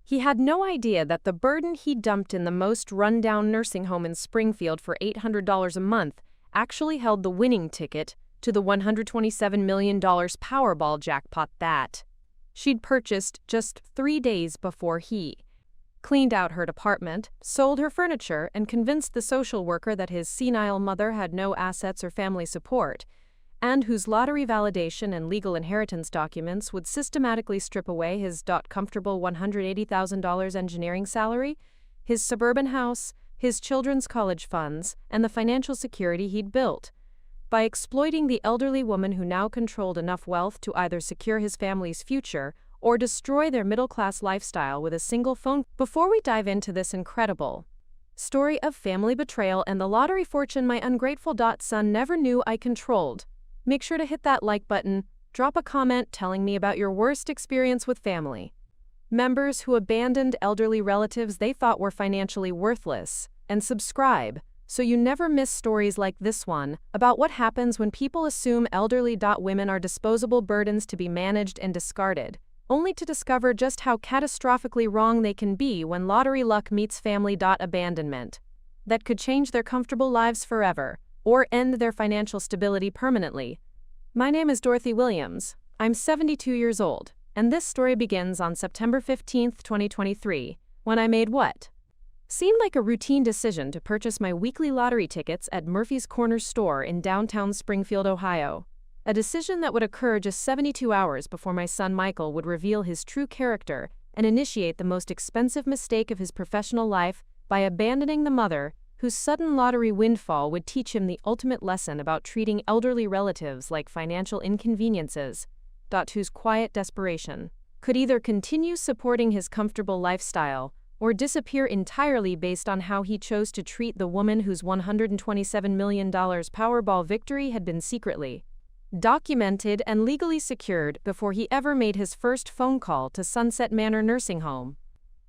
He had no idea that the burden he dumped in the most run-down nursing home in Springfield for $800 a month actually held the winning ticket to the $127 million Powerball jackpot that she'd purchased just 3 days before he cleaned out her apartment, sold her furniture, and convinced the social worker that his senile mother had no assets or family support, and whose lottery validation and legal inheritance documents would systematically strip away his comfortable $180,000 engineering salary, his suburban house, his children's college funds, and the financial security he'd built. By exploiting the elderly woman who now controlled enough wealth to either secure his family's future or destroy their middle-class lifestyle with a single phone. Before we dive into this incredible story of family betrayal and the lottery fortune my ungrateful son never knew I controlled, make sure to hit that like button, drop a comment telling me about your worst experience with family members who abandoned elderly relatives they thought were financially worthless, and subscribe so you never miss stories like this one about what happens when people assume elderly women are disposable burdens to be managed and discarded, only to discover just how catastrophically wrong they can be when lottery luck meets family abandonment. That could change their comfortable lives forever, or end their financial stability permanently. My name is Dorothy Williams. I'm 72 years old, and this story begins on September 15, 2023, when I made what seemed like a routine decision to purchase my weekly lottery tickets at Murphy's Corner store in downtown Springfield, Ohio. A decision that would occur just 72 hours before my son Michael would reveal his true character and initiate the most expensive mistake of his professional life by abandoning the mother whose sudden lottery windfall would teach him the ultimate lesson about treating elderly relatives like financial inconveniences, whose quiet desperation could either continue supporting his comfortable lifestyle or disappear entirely based on how he chose to treat the woman whose $127 million Powerball victory had been secretly documented and legally secured before he ever made his first phone call to Sunset Manor Nursing Home.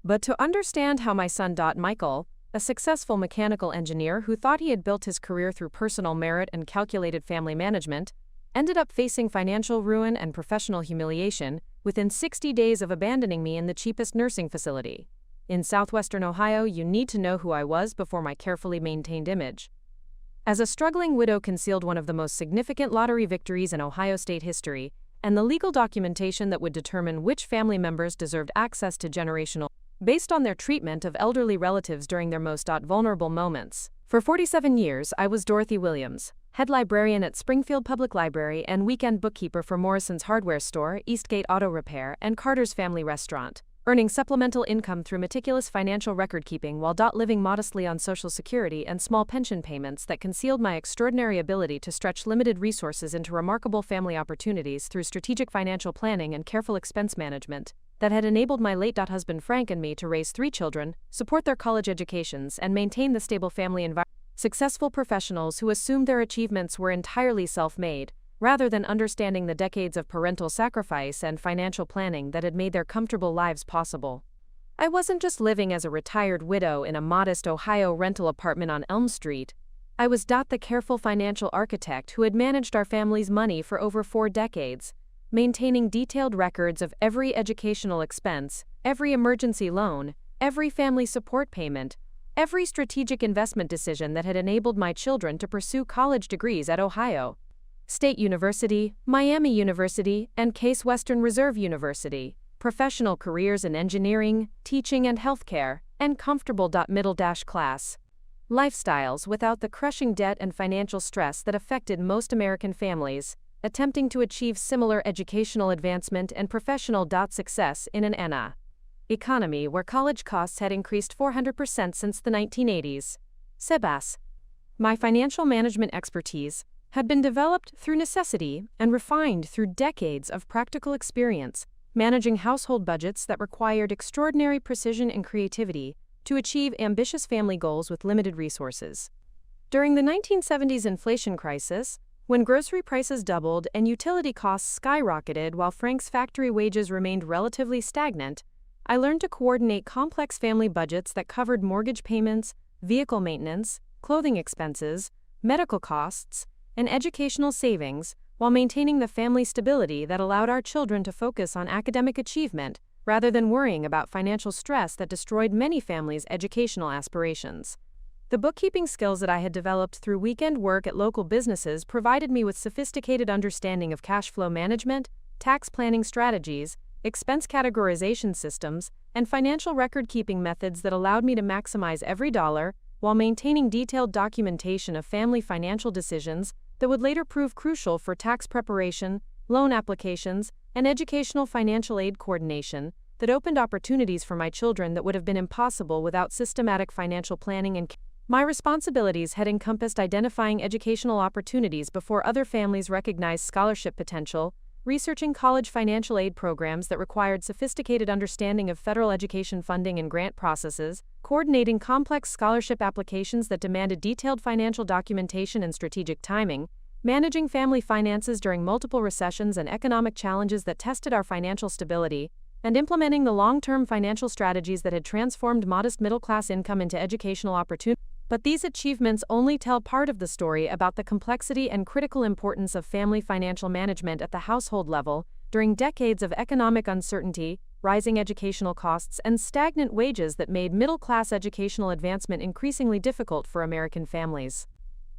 But to understand how my son Michael, a successful mechanical engineer who thought he had built his career through personal merit and calculated family management, ended up facing financial ruin and professional humiliation within 60 days of abandoning me in the cheapest nursing facility in southwestern Ohio, you need to know who I was before my carefully maintained image. As a struggling widow concealed one of the most significant lottery victories in Ohio state history, and the legal documentation that would determine which family members deserved access to generational based on their treatment of elderly relatives during their most vulnerable moments. For 47 years, I was Dorothy Williams, head librarian at Springfield Public Library and weekend bookkeeper for Morrison's Hardware Store, Eastgate Auto Repair, and Carter's Family Restaurant, earning supplemental income through meticulous financial record-keeping while living modestly on Social Security and small pension payments that concealed my extraordinary ability to stretch limited resources into remarkable family opportunities through strategic financial planning and careful expense management that had enabled my late husband Frank and me to raise 3 children, support their college educations, and maintain the stable family environment. Successful professionals who assumed their achievements were entirely self-made, rather than understanding the decades of parental sacrifice and financial planning that had made their comfortable lives possible. I wasn't just living as a retired widow in a modest Ohio rental apartment on Elm Street. I was the careful financial architect who had managed our family's money for over 4 decades, maintaining detailed records of every educational expense, every emergency loan, every family support payment, every strategic investment decision that had enabled my children to pursue college degrees at Ohio State University, Miami University, and Case Western Reserve University, professional careers in engineering, teaching, and healthcare, and comfortable middle-class lifestyles without the crushing debt and financial stress that affected most American families, attempting to achieve similar educational advancement and professional success in an economy where college costs had increased 400% since the 1980s. Sebas. My financial management expertise had been developed through necessity and refined through decades of practical experience, managing household budgets that required extraordinary precision and creativity to achieve ambitious family goals with limited resources. During the 1970s inflation crisis, when grocery prices doubled and utility costs skyrocketed while Frank's factory wages remained relatively stagnant, I learned to coordinate complex family budgets that covered mortgage payments, vehicle maintenance, clothing expenses, medical costs, and educational savings, while maintaining the family stability that allowed our children to focus on academic achievement rather than worrying about financial stress that destroyed many families' educational aspirations. The bookkeeping skills that I had developed through weekend work at local businesses provided me with sophisticated understanding of cash flow management, tax planning strategies, expense categorization systems, and financial record-keeping methods that allowed me to maximize every dollar while maintaining detailed documentation of family financial decisions that would later prove crucial for tax preparation, loan applications, and educational financial aid coordination that opened opportunities for my children that would have been impossible without systematic financial planning and my responsibilities had encompassed identifying educational opportunities before other families recognized scholarship potential, researching college financial aid programs that required sophisticated understanding of federal education funding and grant processes, coordinating complex scholarship applications that demanded detailed financial documentation and strategic timing, managing family finances during multiple recessions and economic challenges that tested our financial stability, and implementing the long-term financial strategies that had transformed modest middle-class income into educational opportunities. But these achievements only tell part of the story about the complexity and critical importance of family financial management at the household level during decades of economic uncertainty, rising educational costs, and stagnant wages that made middle-class educational advancement increasingly difficult for American families.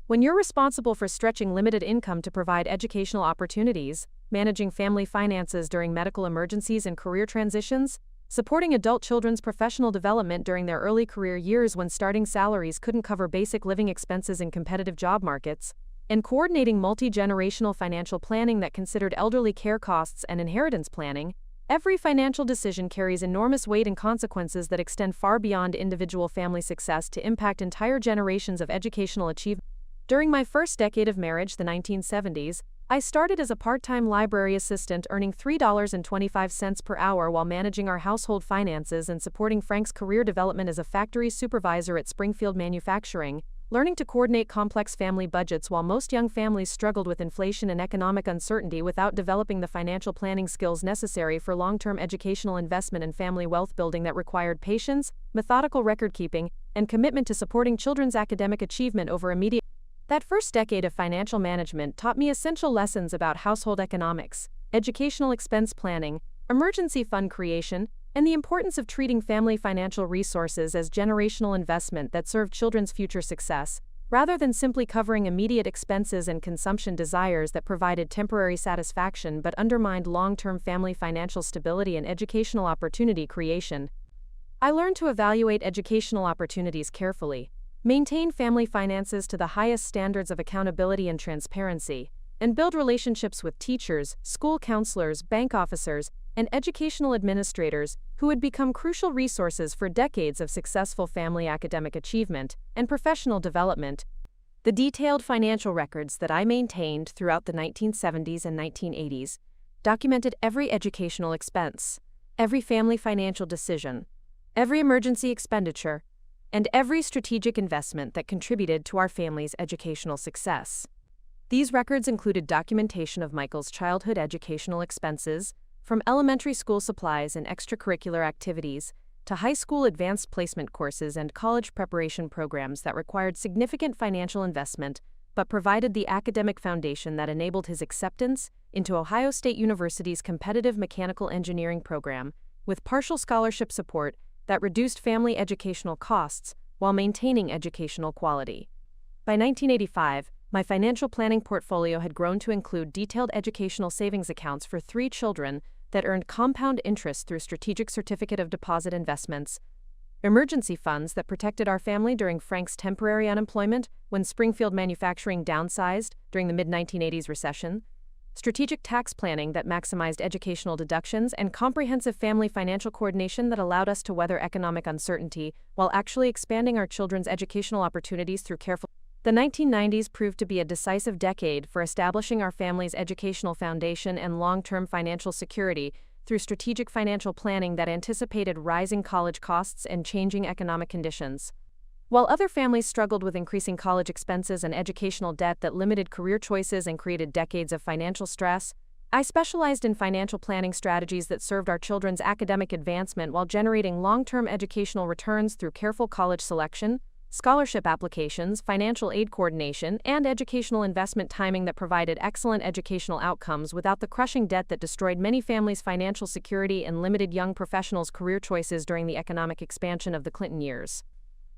When you're responsible for stretching limited income to provide educational opportunities, managing family finances during medical emergencies and career transitions, supporting adult children's professional development during their early career years when starting salaries couldn't cover basic living expenses in competitive job markets, and coordinating multi-generational financial planning that considered elderly care costs and inheritance planning, every financial decision carries enormous weight and consequences that extend far beyond individual family success to impact entire generations of educational achievement. During my first decade of marriage, the 1970s, I started as a part-time library assistant earning $3.25 per hour while managing our household finances and supporting Frank's career development as a factory supervisor at Springfield Manufacturing, learning to coordinate complex family budgets while most young families struggled with inflation and economic uncertainty without developing the financial planning skills necessary for long-term educational investment and family wealth building that required patience, methodical record-keeping, and commitment to supporting children's academic achievement over immediate. That first decade of financial management taught me essential lessons about household economics, educational expense planning, emergency fund creation, and the importance of treating family financial resources as generational investment that served children's future success, rather than simply covering immediate expenses and consumption desires that provided temporary satisfaction but undermined long-term family financial stability and educational opportunity creation. I learned to evaluate educational opportunities carefully, maintain family finances to the highest standards of accountability and transparency, and build relationships with teachers, school counselors, bank officers, and educational administrators who would become crucial resources for decades of successful family academic achievement and professional development. The detailed financial records that I maintained throughout the 1970s and 1980s documented every educational expense, every family financial decision, every emergency expenditure, and every strategic investment that contributed to our family's educational success. These records included documentation of Michael's childhood educational expenses, from elementary school supplies and extracurricular activities to high school advanced placement courses and college preparation programs that required significant financial investment but provided the academic foundation that enabled his acceptance into Ohio State University's competitive mechanical engineering program, with partial scholarship support that reduced family educational costs while maintaining educational quality. By 1985, my financial planning portfolio had grown to include detailed educational savings accounts for 3 children that earned compound interest through strategic certificate of deposit investments, emergency funds that protected our family during Frank's temporary unemployment when Springfield Manufacturing downsized during the mid-1980s recession, strategic tax planning that maximized educational deductions, and comprehensive family financial coordination that allowed us to weather economic uncertainty while actually expanding our children's educational opportunities through careful. The 1990s proved to be a decisive decade for establishing our family's educational foundation and long-term financial security through strategic financial planning that anticipated rising college costs and changing economic conditions. While other families struggled with increasing college expenses and educational debt that limited career choices and created decades of financial stress, I specialized in financial planning strategies that served our children's academic advancement while generating long-term educational returns through careful college selection, scholarship applications, financial aid coordination, and educational investment timing that provided excellent educational outcomes without the crushing debt that destroyed many families' financial security and limited young professionals' career choices during the economic expansion of the Clinton years.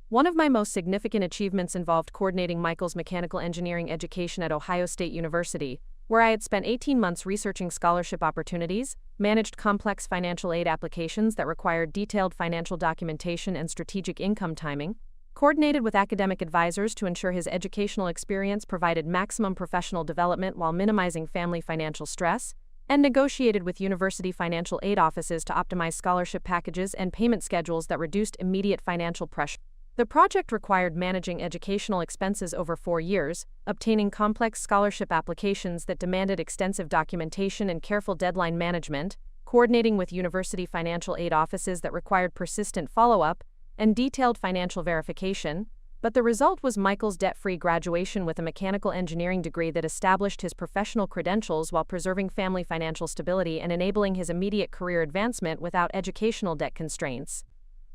One of my most significant achievements involved coordinating Michael's mechanical engineering education at Ohio State University, where I had spent 18 months researching scholarship opportunities, managed complex financial aid applications that required detailed financial documentation and strategic income timing, coordinated with academic advisors to ensure his educational experience provided maximum professional development while minimizing family financial stress, and negotiated with university financial aid offices to optimize scholarship packages and payment schedules that reduced immediate financial pressure. The project required managing educational expenses over 4 years, obtaining complex scholarship applications that demanded extensive documentation and careful deadline management, coordinating with university financial aid offices that required persistent follow-up, and detailed financial verification, but the result was Michael's debt-free graduation with a mechanical engineering degree that established his professional credentials while preserving family financial stability and enabling his immediate career advancement without educational debt constraints.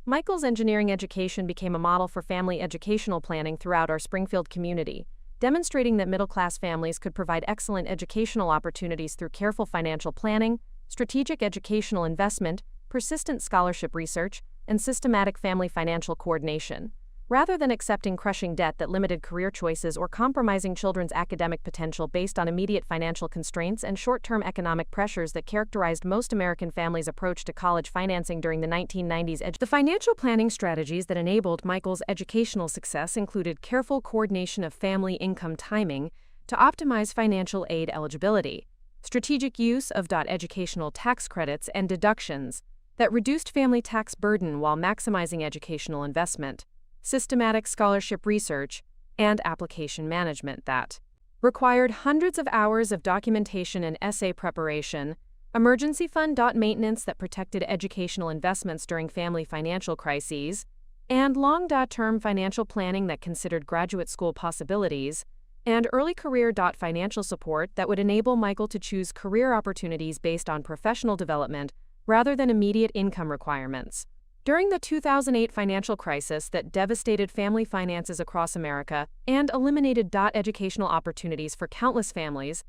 Michael's engineering education became a model for family educational planning throughout our Springfield community, demonstrating that middle-class families could provide excellent educational opportunities through careful financial planning, strategic educational investment, persistent scholarship research, and systematic family financial coordination, rather than accepting crushing debt that limited career choices or compromising children's academic potential based on immediate financial constraints and short-term economic pressures that characterized most American families' approach to college financing during the 1990s. The financial planning strategies that enabled Michael's educational success included careful coordination of family income timing to optimize financial aid eligibility, strategic use of educational tax credits and deductions that reduced family tax burden while maximizing educational investment, systematic scholarship research, and application management that required hundreds of hours of documentation and essay preparation, emergency fund maintenance that protected educational investments during family financial crises, and long-term financial planning that considered graduate school possibilities, and early career financial support that would enable Michael to choose career opportunities based on professional development rather than immediate income requirements. During the 2008 financial crisis that devastated family finances across America and eliminated educational opportunities for countless families,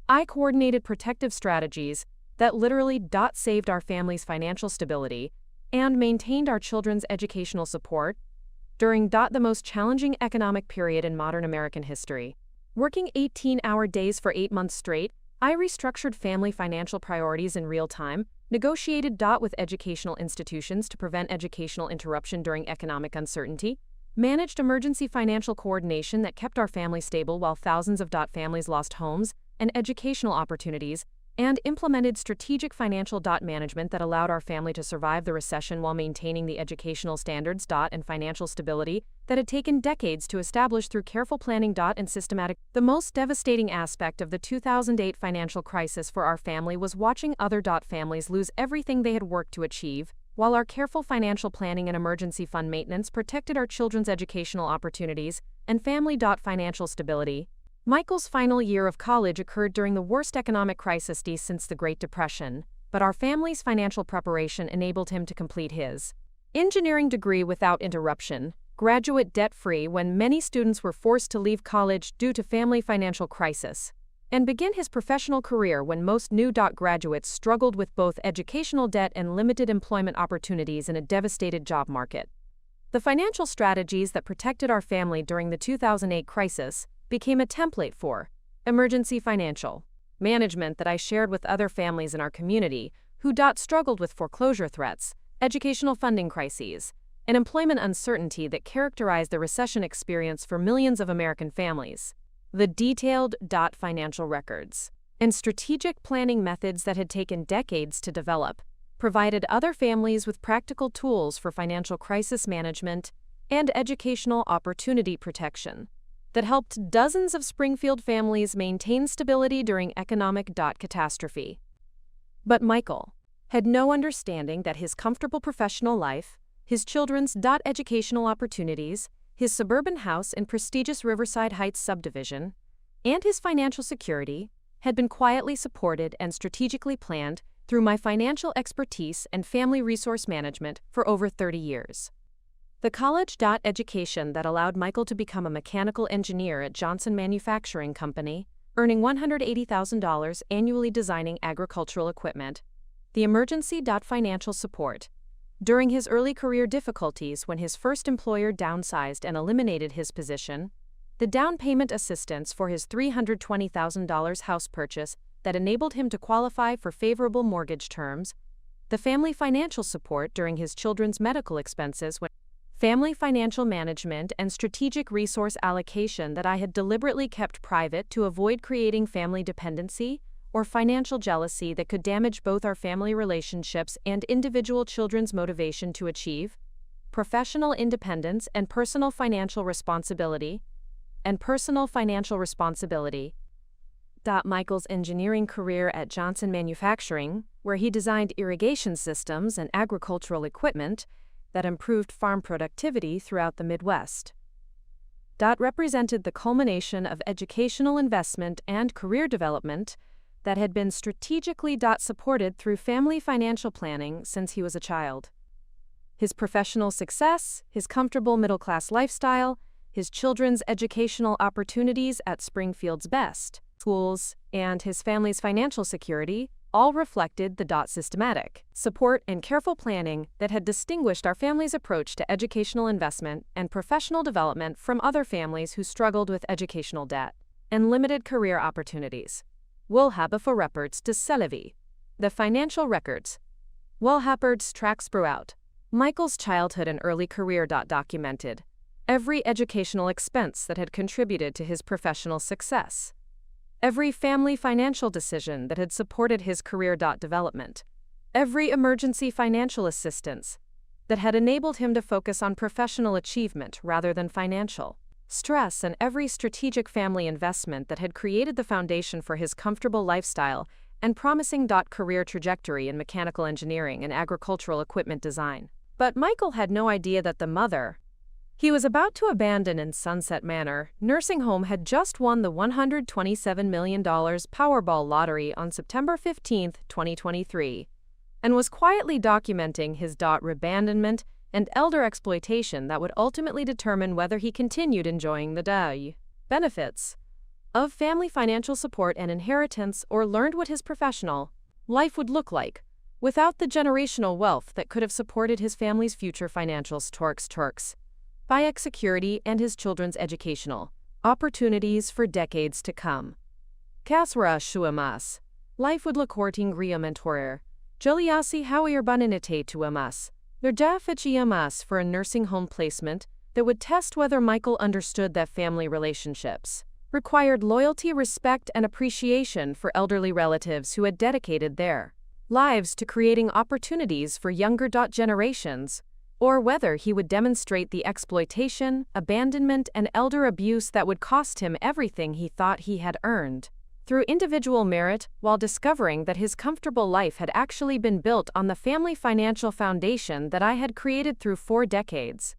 I coordinated protective strategies that literally saved our family's financial stability and maintained our children's educational support during the most challenging economic period in modern American history. Working 18-hour days for 8 months straight, I restructured family financial priorities in real time, negotiated with educational institutions to prevent educational interruption during economic uncertainty, managed emergency financial coordination that kept our family stable while thousands of families lost homes and educational opportunities, and implemented strategic financial management that allowed our family to survive the recession while maintaining the educational standards and financial stability that had taken decades to establish through careful planning and systematic. The most devastating aspect of the 2008 financial crisis for our family was watching other families lose everything they had worked to achieve, while our careful financial planning and emergency fund maintenance protected our children's educational opportunities and family financial stability. Michael's final year of college occurred during the worst economic crisis since the Great Depression, but our family's financial preparation enabled him to complete his engineering degree without interruption, graduate debt-free when many students were forced to leave college due to family financial crisis, and begin his professional career when most new graduates struggled with both educational debt and limited employment opportunities in a devastated job market. The financial strategies that protected our family during the 2008 crisis became a template for emergency financial management that I shared with other families in our community who struggled with foreclosure threats, educational funding crises, and employment uncertainty that characterized the recession experience for millions of American families. The detailed financial records and strategic planning methods that had taken decades to develop provided other families with practical tools for financial crisis management and educational opportunity protection that helped dozens of Springfield families maintain stability during economic catastrophe. But Michael had no understanding that his comfortable professional life, his children's educational opportunities, his suburban house in prestigious Riverside Heights subdivision, and his financial security had been quietly supported and strategically planned through my financial expertise and family resource management for over 30 years. The college education that allowed Michael to become a mechanical engineer at Johnson Manufacturing Company, earning $180,000 annually designing agricultural equipment. The emergency financial support. During his early career difficulties when his first employer downsized and eliminated his position, the down payment assistance for his $320,000 house purchase that enabled him to qualify for favorable mortgage terms, the family financial support during his children's medical expenses when family financial management and strategic resource allocation that I had deliberately kept private to avoid creating family dependency or financial jealousy that could damage both our family relationships and individual children's motivation to achieve, professional independence and personal financial responsibility. Michael's engineering career at Johnson Manufacturing, where he designed irrigation systems and agricultural equipment that improved farm productivity throughout the Midwest. Represented the culmination of educational investment and career development that had been strategically supported through family financial planning since he was a child. His professional success, his comfortable middle-class lifestyle, his children's educational opportunities at Springfield's best schools, and his family's financial security all reflected the systematic support and careful planning that had distinguished our family's approach to educational investment and professional development from other families who struggled with educational debt and limited career opportunities. Wohlhabeförreports de Celevi. The financial records. Wohlhaberts tracks throughout Michael's childhood and early career documented every educational expense that had contributed to his professional success. Every family financial decision that had supported his career development. Every emergency financial assistance that had enabled him to focus on professional achievement rather than financial stress, and every strategic family investment that had created the foundation for his comfortable lifestyle and promising career trajectory in mechanical engineering and agricultural equipment design. But Michael had no idea that the mother he was about to abandon in Sunset Manor nursing home had just won the $127 million Powerball lottery on September 15, 2023, and was quietly documenting his abandonment and elder exploitation that would ultimately determine whether he continued enjoying the benefits of family financial support and inheritance or learned what his professional life would look like without the generational wealth that could have supported his family's future financial Bayek security and his children's educational opportunities for decades to come. Kasra shuamas. Life would look horting mentorer. Joliasi howier baninite to amas. Verdafichiamas for a nursing home placement that would test whether Michael understood that family relationships required loyalty, respect, and appreciation for elderly relatives who had dedicated their lives to creating opportunities for younger generations, or whether he would demonstrate the exploitation, abandonment, and elder abuse that would cost him everything he thought he had earned through individual merit, while discovering that his comfortable life had actually been built on the family financial foundation that I had created through 4 decades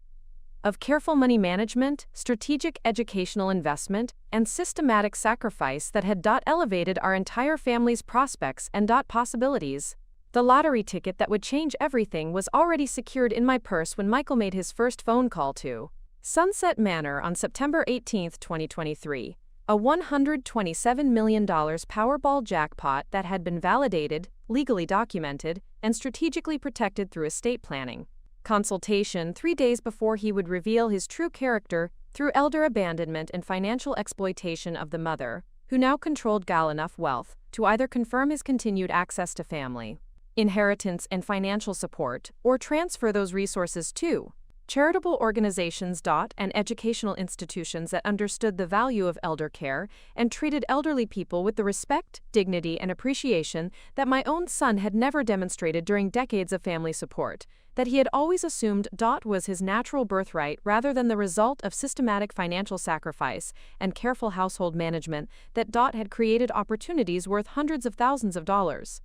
of careful money management, strategic educational investment, and systematic sacrifice that had elevated our entire family's prospects and possibilities. The lottery ticket that would change everything was already secured in my purse when Michael made his first phone call to Sunset Manor on September 18, 2023, a $127 million Powerball jackpot that had been validated, legally documented, and strategically protected through estate planning consultation 3 days before he would reveal his true character through elder abandonment and financial exploitation of the mother, who now controlled enough wealth to either confirm his continued access to family inheritance and financial support, or transfer those resources to charitable organizations and educational institutions that understood the value of elder care and treated elderly people with the respect, dignity, and appreciation that my own son had never demonstrated during decades of family support, that he had always assumed was his natural birthright rather than the result of systematic financial sacrifice and careful household management that had created opportunities worth hundreds of thousands of dollars.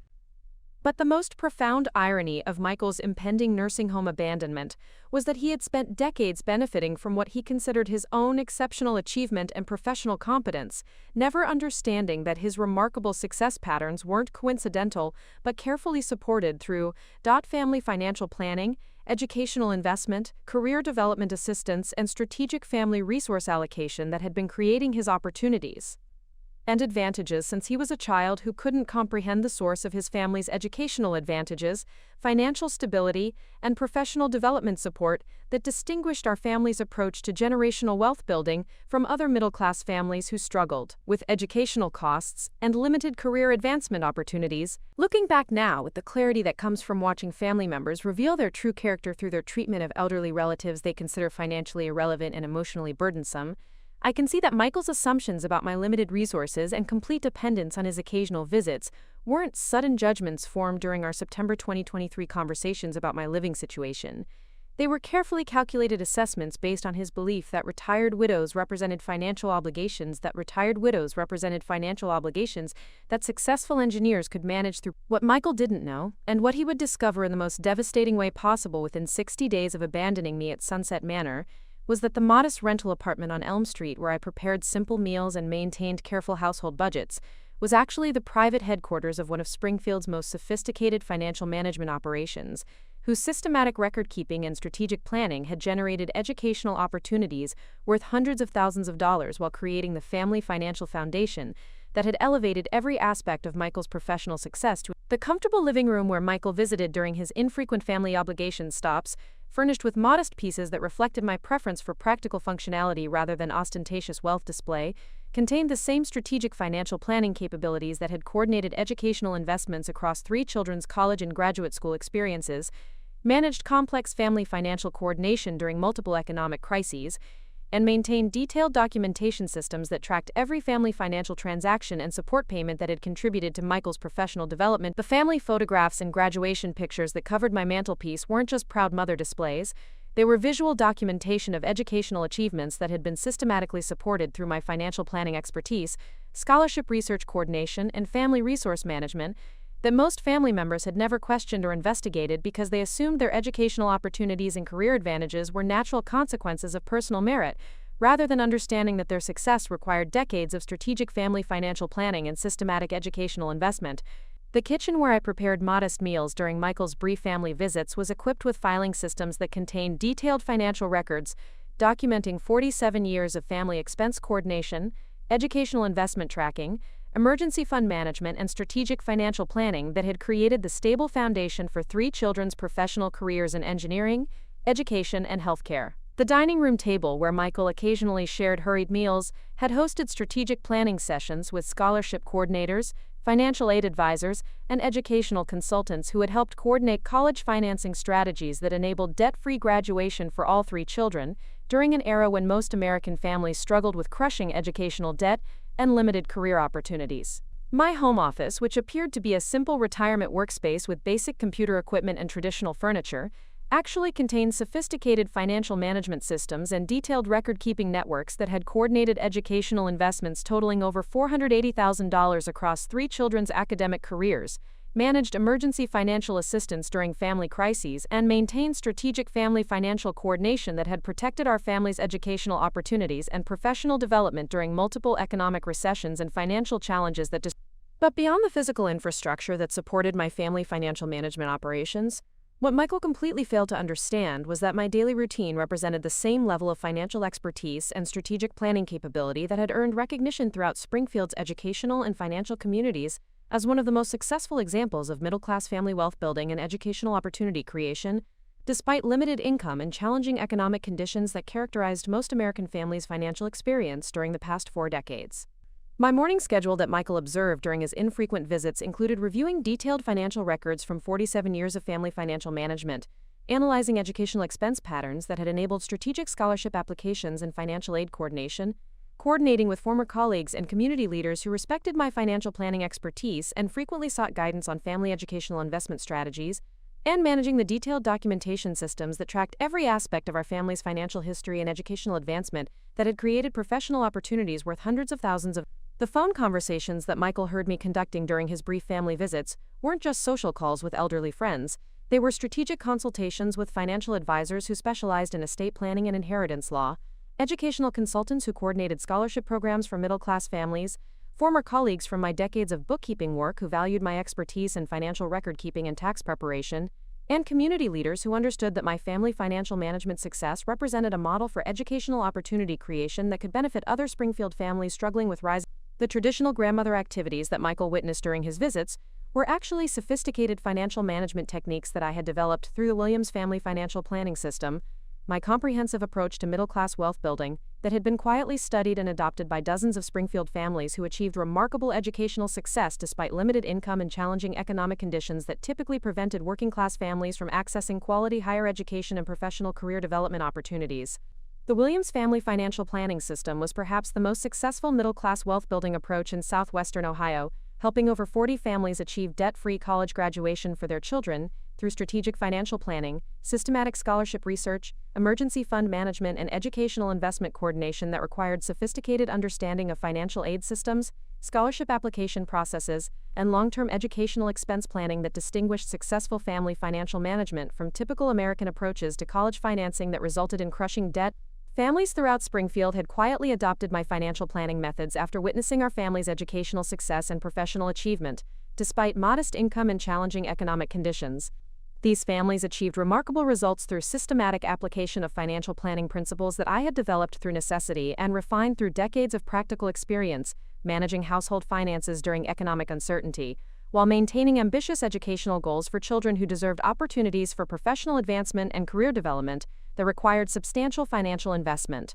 But the most profound irony of Michael's impending nursing home abandonment was that he had spent decades benefiting from what he considered his own exceptional achievement and professional competence, never understanding that his remarkable success patterns weren't coincidental but carefully supported through family financial planning educational investment, career development assistance, and strategic family resource allocation that had been creating his opportunities and advantages since he was a child who couldn't comprehend the source of his family's educational advantages, financial stability, and professional development support that distinguished our family's approach to generational wealth building from other middle-class families who struggled with educational costs and limited career advancement opportunities. Looking back now with the clarity that comes from watching family members reveal their true character through their treatment of elderly relatives they consider financially irrelevant and emotionally burdensome, I can see that Michael's assumptions about my limited resources and complete dependence on his occasional visits weren't sudden judgments formed during our September 2023 conversations about my living situation. They were carefully calculated assessments based on his belief that retired widows represented financial obligations that successful engineers could manage through. What Michael didn't know, and what he would discover in the most devastating way possible within 60 days of abandoning me at Sunset Manor, was that the modest rental apartment on Elm Street where I prepared simple meals and maintained careful household budgets was actually the private headquarters of one of Springfield's most sophisticated financial management operations, whose systematic record-keeping and strategic planning had generated educational opportunities worth hundreds of thousands of dollars while creating the family financial foundation that had elevated every aspect of Michael's professional success to the comfortable living room where Michael visited during his infrequent family obligation stops, furnished with modest pieces that reflected my preference for practical functionality rather than ostentatious wealth display, contained the same strategic financial planning capabilities that had coordinated educational investments across 3 children's college and graduate school experiences, managed complex family financial coordination during multiple economic crises, and maintained detailed documentation systems that tracked every family financial transaction and support payment that had contributed to Michael's professional development. The family photographs and graduation pictures that covered my mantelpiece weren't just proud mother displays, they were visual documentation of educational achievements that had been systematically supported through my financial planning expertise, scholarship research coordination, and family resource management that most family members had never questioned or investigated because they assumed their educational opportunities and career advantages were natural consequences of personal merit, rather than understanding that their success required decades of strategic family financial planning and systematic educational investment. The kitchen where I prepared modest meals during Michael's brief family visits was equipped with filing systems that contained detailed financial records, documenting 47 years of family expense coordination, educational investment tracking, emergency fund management, and strategic financial planning that had created the stable foundation for 3 children's professional careers in engineering, education, and healthcare. The dining room table, where Michael occasionally shared hurried meals, had hosted strategic planning sessions with scholarship coordinators, financial aid advisors, and educational consultants who had helped coordinate college financing strategies that enabled debt-free graduation for all 3 children, during an era when most American families struggled with crushing educational debt and limited career opportunities. My home office, which appeared to be a simple retirement workspace with basic computer equipment and traditional furniture, actually contained sophisticated financial management systems and detailed record-keeping networks that had coordinated educational investments totaling over $480,000 across 3 children's academic careers, managed emergency financial assistance during family crises, and maintained strategic family financial coordination that had protected our family's educational opportunities and professional development during multiple economic recessions and financial challenges that But beyond the physical infrastructure that supported my family financial management operations, what Michael completely failed to understand was that my daily routine represented the same level of financial expertise and strategic planning capability that had earned recognition throughout Springfield's educational and financial communities as one of the most successful examples of middle-class family wealth building and educational opportunity creation, despite limited income and challenging economic conditions that characterized most American families' financial experience during the past 4 decades. My morning schedule that Michael observed during his infrequent visits included reviewing detailed financial records from 47 years of family financial management, analyzing educational expense patterns that had enabled strategic scholarship applications and financial aid coordination, coordinating with former colleagues and community leaders who respected my financial planning expertise and frequently sought guidance on family educational investment strategies, and managing the detailed documentation systems that tracked every aspect of our family's financial history and educational advancement that had created professional opportunities worth hundreds of thousands of. The phone conversations that Michael heard me conducting during his brief family visits weren't just social calls with elderly friends, they were strategic consultations with financial advisors who specialized in estate planning and inheritance law, educational consultants who coordinated scholarship programs for middle-class families, former colleagues from my decades of bookkeeping work who valued my expertise in financial record-keeping and tax preparation, and community leaders who understood that my family financial management success represented a model for educational opportunity creation that could benefit other Springfield families struggling with rising. The traditional grandmother activities that Michael witnessed during his visits were actually sophisticated financial management techniques that I had developed through the Williams Family Financial Planning System, my comprehensive approach to middle-class wealth building that had been quietly studied and adopted by dozens of Springfield families who achieved remarkable educational success despite limited income and challenging economic conditions that typically prevented working-class families from accessing quality higher education and professional career development opportunities. The Williams Family Financial Planning System was perhaps the most successful middle-class wealth-building approach in southwestern Ohio, helping over 40 families achieve debt-free college graduation for their children through strategic financial planning, systematic scholarship research, emergency fund management, and educational investment coordination that required sophisticated understanding of financial aid systems, scholarship application processes, and long-term educational expense planning that distinguished successful family financial management from typical American approaches to college financing that resulted in crushing debt. Families throughout Springfield had quietly adopted my financial planning methods after witnessing our family's educational success and professional achievement, despite modest income and challenging economic conditions. These families achieved remarkable results through systematic application of financial planning principles that I had developed through necessity and refined through decades of practical experience, managing household finances during economic uncertainty, while maintaining ambitious educational goals for children who deserved opportunities for professional advancement and career development that required substantial financial investment.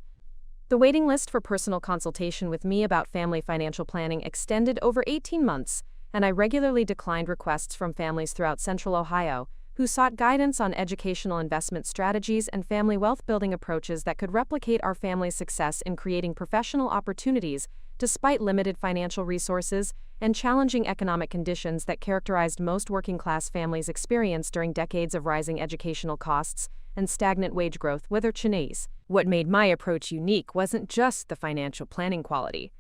The waiting list for personal consultation with me about family financial planning extended over 18 months, and I regularly declined requests from families throughout Central Ohio who sought guidance on educational investment strategies and family wealth-building approaches that could replicate our family's success in creating professional opportunities despite limited financial resources and challenging economic conditions that characterized most working-class families' experience during decades of rising educational costs and stagnant wage growth. What made my approach unique wasn't just the financial planning quality.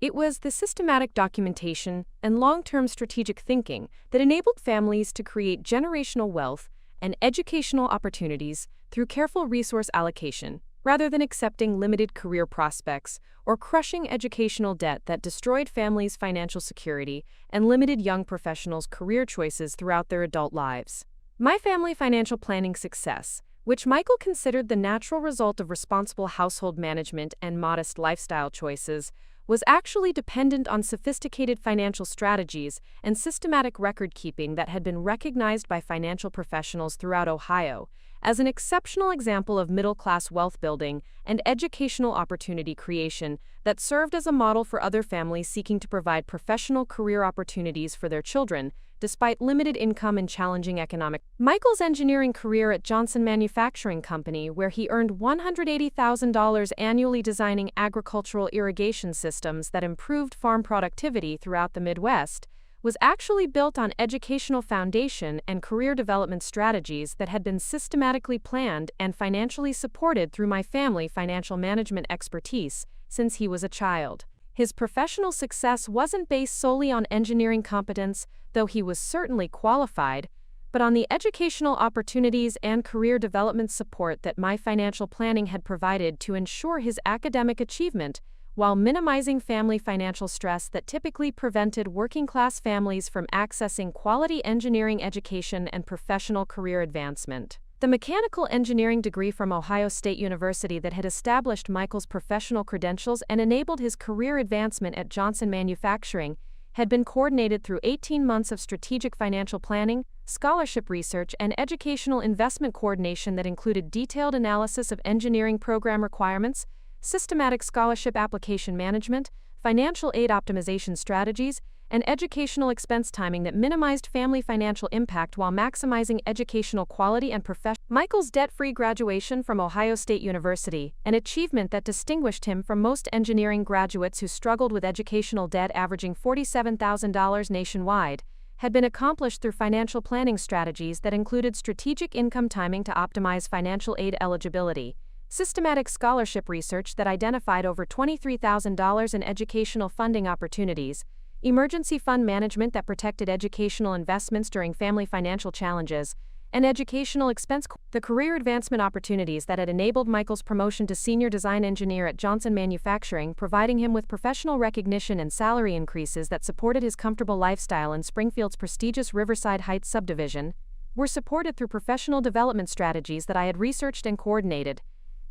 It was the systematic documentation and long-term strategic thinking that enabled families to create generational wealth and educational opportunities through careful resource allocation, rather than accepting limited career prospects or crushing educational debt that destroyed families' financial security and limited young professionals' career choices throughout their adult lives. My family financial planning success, which Michael considered the natural result of responsible household management and modest lifestyle choices, was actually dependent on sophisticated financial strategies and systematic record-keeping that had been recognized by financial professionals throughout Ohio as an exceptional example of middle-class wealth building and educational opportunity creation that served as a model for other families seeking to provide professional career opportunities for their children, despite limited income and challenging economic. Michael's engineering career at Johnson Manufacturing Company, where he earned $180,000 annually designing agricultural irrigation systems that improved farm productivity throughout the Midwest, was actually built on educational foundation and career development strategies that had been systematically planned and financially supported through my family financial management expertise since he was a child. His professional success wasn't based solely on engineering competence, though he was certainly qualified, but on the educational opportunities and career development support that my financial planning had provided to ensure his academic achievement, while minimizing family financial stress that typically prevented working-class families from accessing quality engineering education and professional career advancement. The mechanical engineering degree from Ohio State University that had established Michael's professional credentials and enabled his career advancement at Johnson Manufacturing had been coordinated through 18 months of strategic financial planning, scholarship research, and educational investment coordination that included detailed analysis of engineering program requirements, systematic scholarship application management, financial aid optimization strategies, and educational expense timing that minimized family financial impact while maximizing educational quality and profession. Michael's debt-free graduation from Ohio State University, an achievement that distinguished him from most engineering graduates who struggled with educational debt averaging $47,000 nationwide, had been accomplished through financial planning strategies that included strategic income timing to optimize financial aid eligibility, systematic scholarship research that identified over $23,000 in educational funding opportunities, emergency fund management that protected educational investments during family financial challenges, and educational expense. The career advancement opportunities that had enabled Michael's promotion to senior design engineer at Johnson Manufacturing, providing him with professional recognition and salary increases that supported his comfortable lifestyle in Springfield's prestigious Riverside Heights subdivision, were supported through professional development strategies that I had researched and coordinated,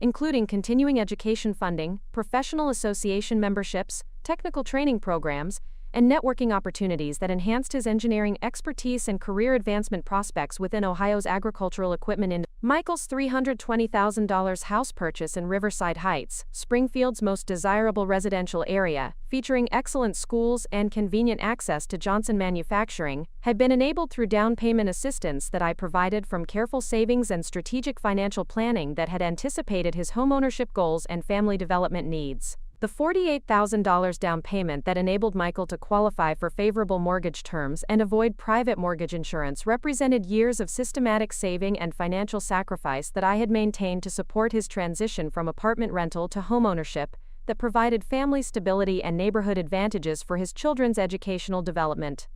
including continuing education funding, professional association memberships, technical training programs, and networking opportunities that enhanced his engineering expertise and career advancement prospects within Ohio's agricultural equipment industry. Michael's $320,000 house purchase in Riverside Heights, Springfield's most desirable residential area, featuring excellent schools and convenient access to Johnson Manufacturing, had been enabled through down payment assistance that I provided from careful savings and strategic financial planning that had anticipated his homeownership goals and family development needs. The $48,000 down payment that enabled Michael to qualify for favorable mortgage terms and avoid private mortgage insurance represented years of systematic saving and financial sacrifice that I had maintained to support his transition from apartment rental to homeownership that provided family stability and neighborhood advantages for his children's educational development.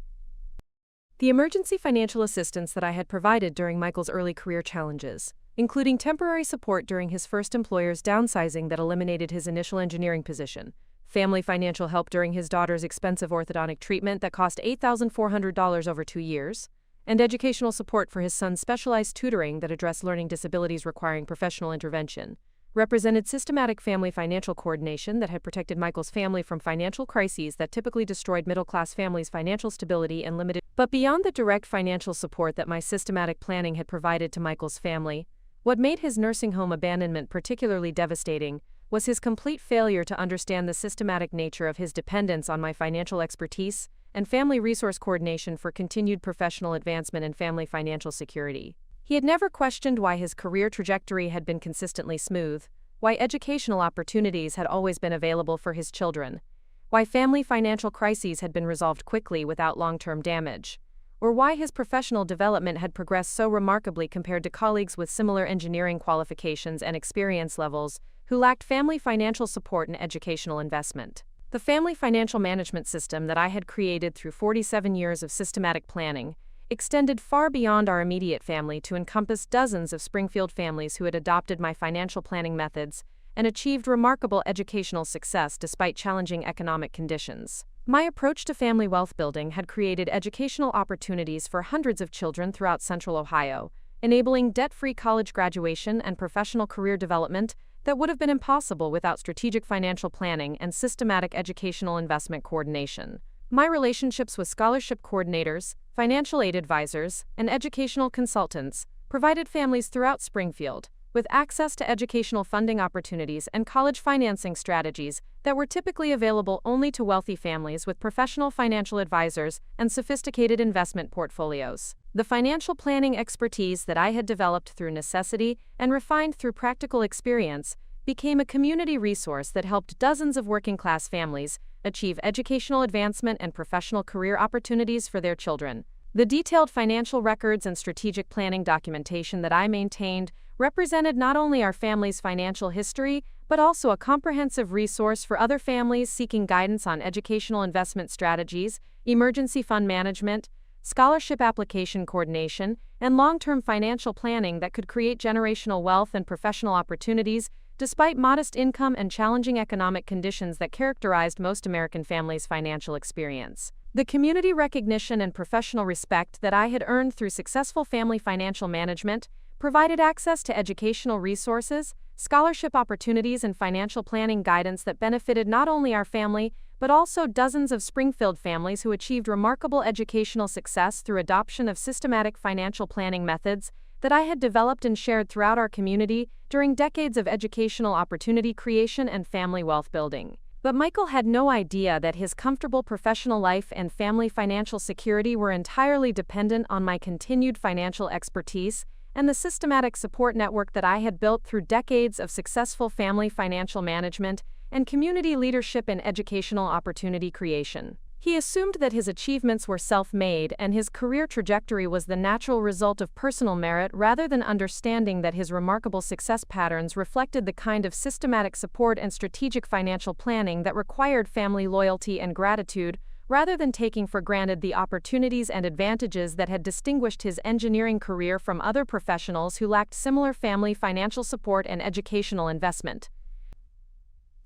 The emergency financial assistance that I had provided during Michael's early career challenges, including temporary support during his first employer's downsizing that eliminated his initial engineering position, family financial help during his daughter's expensive orthodontic treatment that cost $8,400 over 2 years, and educational support for his son's specialized tutoring that addressed learning disabilities requiring professional intervention, represented systematic family financial coordination that had protected Michael's family from financial crises that typically destroyed middle-class families' financial stability and limited. But beyond the direct financial support that my systematic planning had provided to Michael's family, what made his nursing home abandonment particularly devastating was his complete failure to understand the systematic nature of his dependence on my financial expertise and family resource coordination for continued professional advancement and family financial security. He had never questioned why his career trajectory had been consistently smooth, why educational opportunities had always been available for his children, why family financial crises had been resolved quickly without long-term damage, or why his professional development had progressed so remarkably compared to colleagues with similar engineering qualifications and experience levels who lacked family financial support and educational investment. The family financial management system that I had created through 47 years of systematic planning extended far beyond our immediate family to encompass dozens of Springfield families who had adopted my financial planning methods and achieved remarkable educational success despite challenging economic conditions. My approach to family wealth building had created educational opportunities for hundreds of children throughout Central Ohio, enabling debt-free college graduation and professional career development that would have been impossible without strategic financial planning and systematic educational investment coordination. My relationships with scholarship coordinators, financial aid advisors, and educational consultants provided families throughout Springfield with access to educational funding opportunities and college financing strategies that were typically available only to wealthy families with professional financial advisors and sophisticated investment portfolios. The financial planning expertise that I had developed through necessity and refined through practical experience became a community resource that helped dozens of working-class families achieve educational advancement and professional career opportunities for their children. The detailed financial records and strategic planning documentation that I maintained represented not only our family's financial history, but also a comprehensive resource for other families seeking guidance on educational investment strategies, emergency fund management, scholarship application coordination, and long-term financial planning that could create generational wealth and professional opportunities despite modest income and challenging economic conditions that characterized most American families' financial experience. The community recognition and professional respect that I had earned through successful family financial management provided access to educational resources, scholarship opportunities, and financial planning guidance that benefited not only our family, but also dozens of Springfield families who achieved remarkable educational success through adoption of systematic financial planning methods that I had developed and shared throughout our community during decades of educational opportunity creation and family wealth building. But Michael had no idea that his comfortable professional life and family financial security were entirely dependent on my continued financial expertise and the systematic support network that I had built through decades of successful family financial management and community leadership and educational opportunity creation. He assumed that his achievements were self-made and his career trajectory was the natural result of personal merit rather than understanding that his remarkable success patterns reflected the kind of systematic support and strategic financial planning that required family loyalty and gratitude, rather than taking for granted the opportunities and advantages that had distinguished his engineering career from other professionals who lacked similar family financial support and educational investment.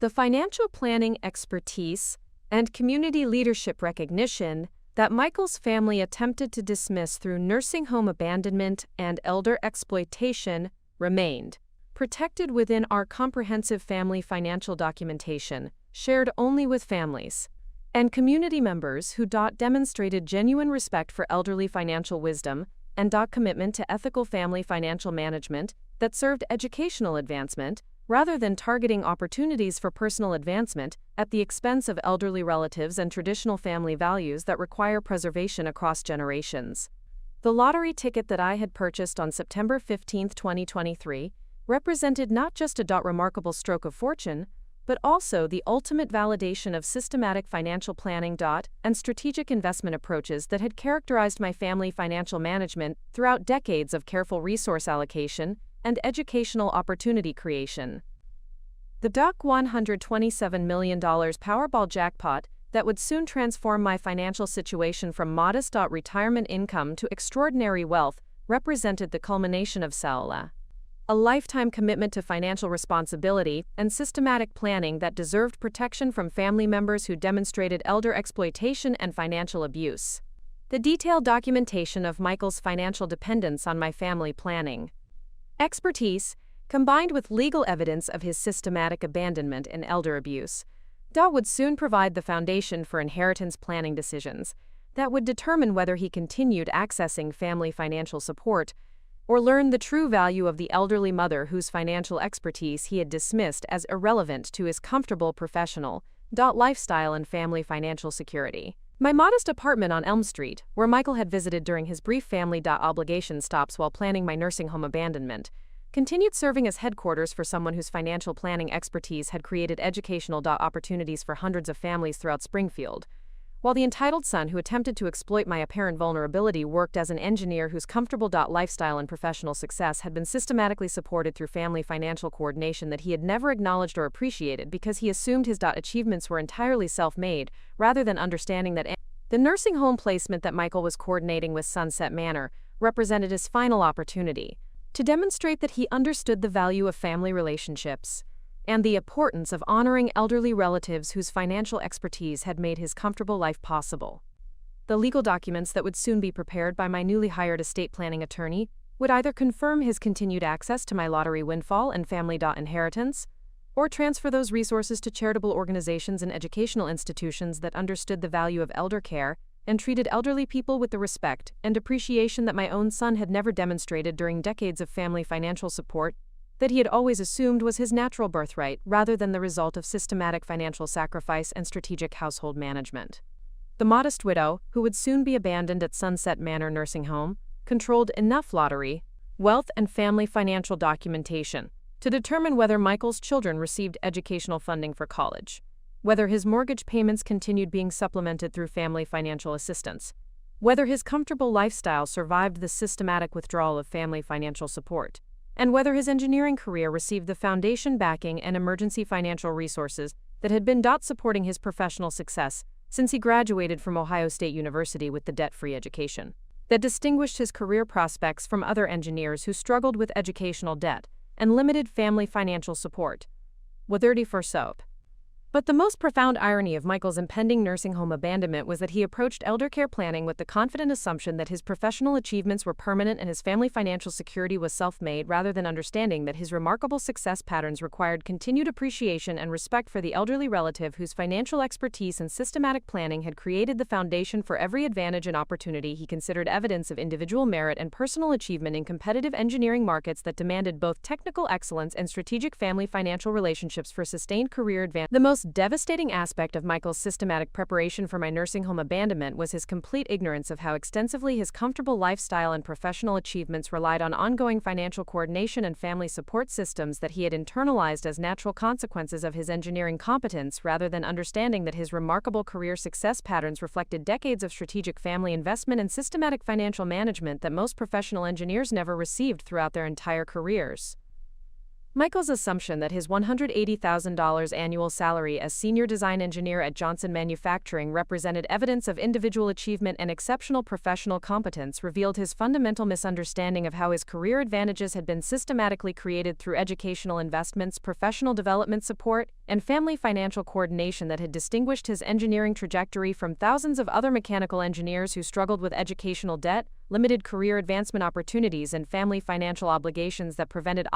The financial planning expertise and community leadership recognition that Michael's family attempted to dismiss through nursing home abandonment and elder exploitation remained protected within our comprehensive family financial documentation, shared only with families and community members who demonstrated genuine respect for elderly financial wisdom and commitment to ethical family financial management that served educational advancement rather than targeting opportunities for personal advancement at the expense of elderly relatives and traditional family values that require preservation across generations. The lottery ticket that I had purchased on September 15, 2023, represented not just a remarkable stroke of fortune, but also the ultimate validation of systematic financial planning and strategic investment approaches that had characterized my family financial management throughout decades of careful resource allocation and educational opportunity creation. The $127 million Powerball jackpot that would soon transform my financial situation from modest retirement income to extraordinary wealth represented the culmination of a lifetime commitment to financial responsibility and systematic planning that deserved protection from family members who demonstrated elder exploitation and financial abuse. The detailed documentation of Michael's financial dependence on my family planning expertise, combined with legal evidence of his systematic abandonment and elder abuse, would soon provide the foundation for inheritance planning decisions that would determine whether he continued accessing family financial support or learn the true value of the elderly mother whose financial expertise he had dismissed as irrelevant to his comfortable professional lifestyle and family financial security. My modest apartment on Elm Street, where Michael had visited during his brief family obligation stops while planning my nursing home abandonment, continued serving as headquarters for someone whose financial planning expertise had created educational opportunities for hundreds of families throughout Springfield, while the entitled son who attempted to exploit my apparent vulnerability worked as an engineer whose comfortable lifestyle and professional success had been systematically supported through family financial coordination that he had never acknowledged or appreciated because he assumed his achievements were entirely self-made, rather than understanding that the nursing home placement that Michael was coordinating with Sunset Manor represented his final opportunity to demonstrate that he understood the value of family relationships and the importance of honoring elderly relatives whose financial expertise had made his comfortable life possible. The legal documents that would soon be prepared by my newly hired estate planning attorney would either confirm his continued access to my lottery windfall and family inheritance, or transfer those resources to charitable organizations and educational institutions that understood the value of elder care and treated elderly people with the respect and appreciation that my own son had never demonstrated during decades of family financial support that he had always assumed was his natural birthright rather than the result of systematic financial sacrifice and strategic household management. The modest widow, who would soon be abandoned at Sunset Manor Nursing Home, controlled enough lottery, wealth, and family financial documentation to determine whether Michael's children received educational funding for college, whether his mortgage payments continued being supplemented through family financial assistance, whether his comfortable lifestyle survived the systematic withdrawal of family financial support, and whether his engineering career received the foundation backing and emergency financial resources that had been supporting his professional success since he graduated from Ohio State University with the debt-free education that distinguished his career prospects from other engineers who struggled with educational debt and limited family financial support. For soap. But the most profound irony of Michael's impending nursing home abandonment was that he approached elder care planning with the confident assumption that his professional achievements were permanent and his family financial security was self-made, rather than understanding that his remarkable success patterns required continued appreciation and respect for the elderly relative whose financial expertise and systematic planning had created the foundation for every advantage and opportunity he considered evidence of individual merit and personal achievement in competitive engineering markets that demanded both technical excellence and strategic family financial relationships for sustained career advancement. The most devastating aspect of Michael's systematic preparation for my nursing home abandonment was his complete ignorance of how extensively his comfortable lifestyle and professional achievements relied on ongoing financial coordination and family support systems that he had internalized as natural consequences of his engineering competence, rather than understanding that his remarkable career success patterns reflected decades of strategic family investment and systematic financial management that most professional engineers never received throughout their entire careers. Michael's assumption that his $180,000 annual salary as senior design engineer at Johnson Manufacturing represented evidence of individual achievement and exceptional professional competence revealed his fundamental misunderstanding of how his career advantages had been systematically created through educational investments, professional development support, and family financial coordination that had distinguished his engineering trajectory from thousands of other mechanical engineers who struggled with educational debt, limited career advancement opportunities, and family financial obligations that prevented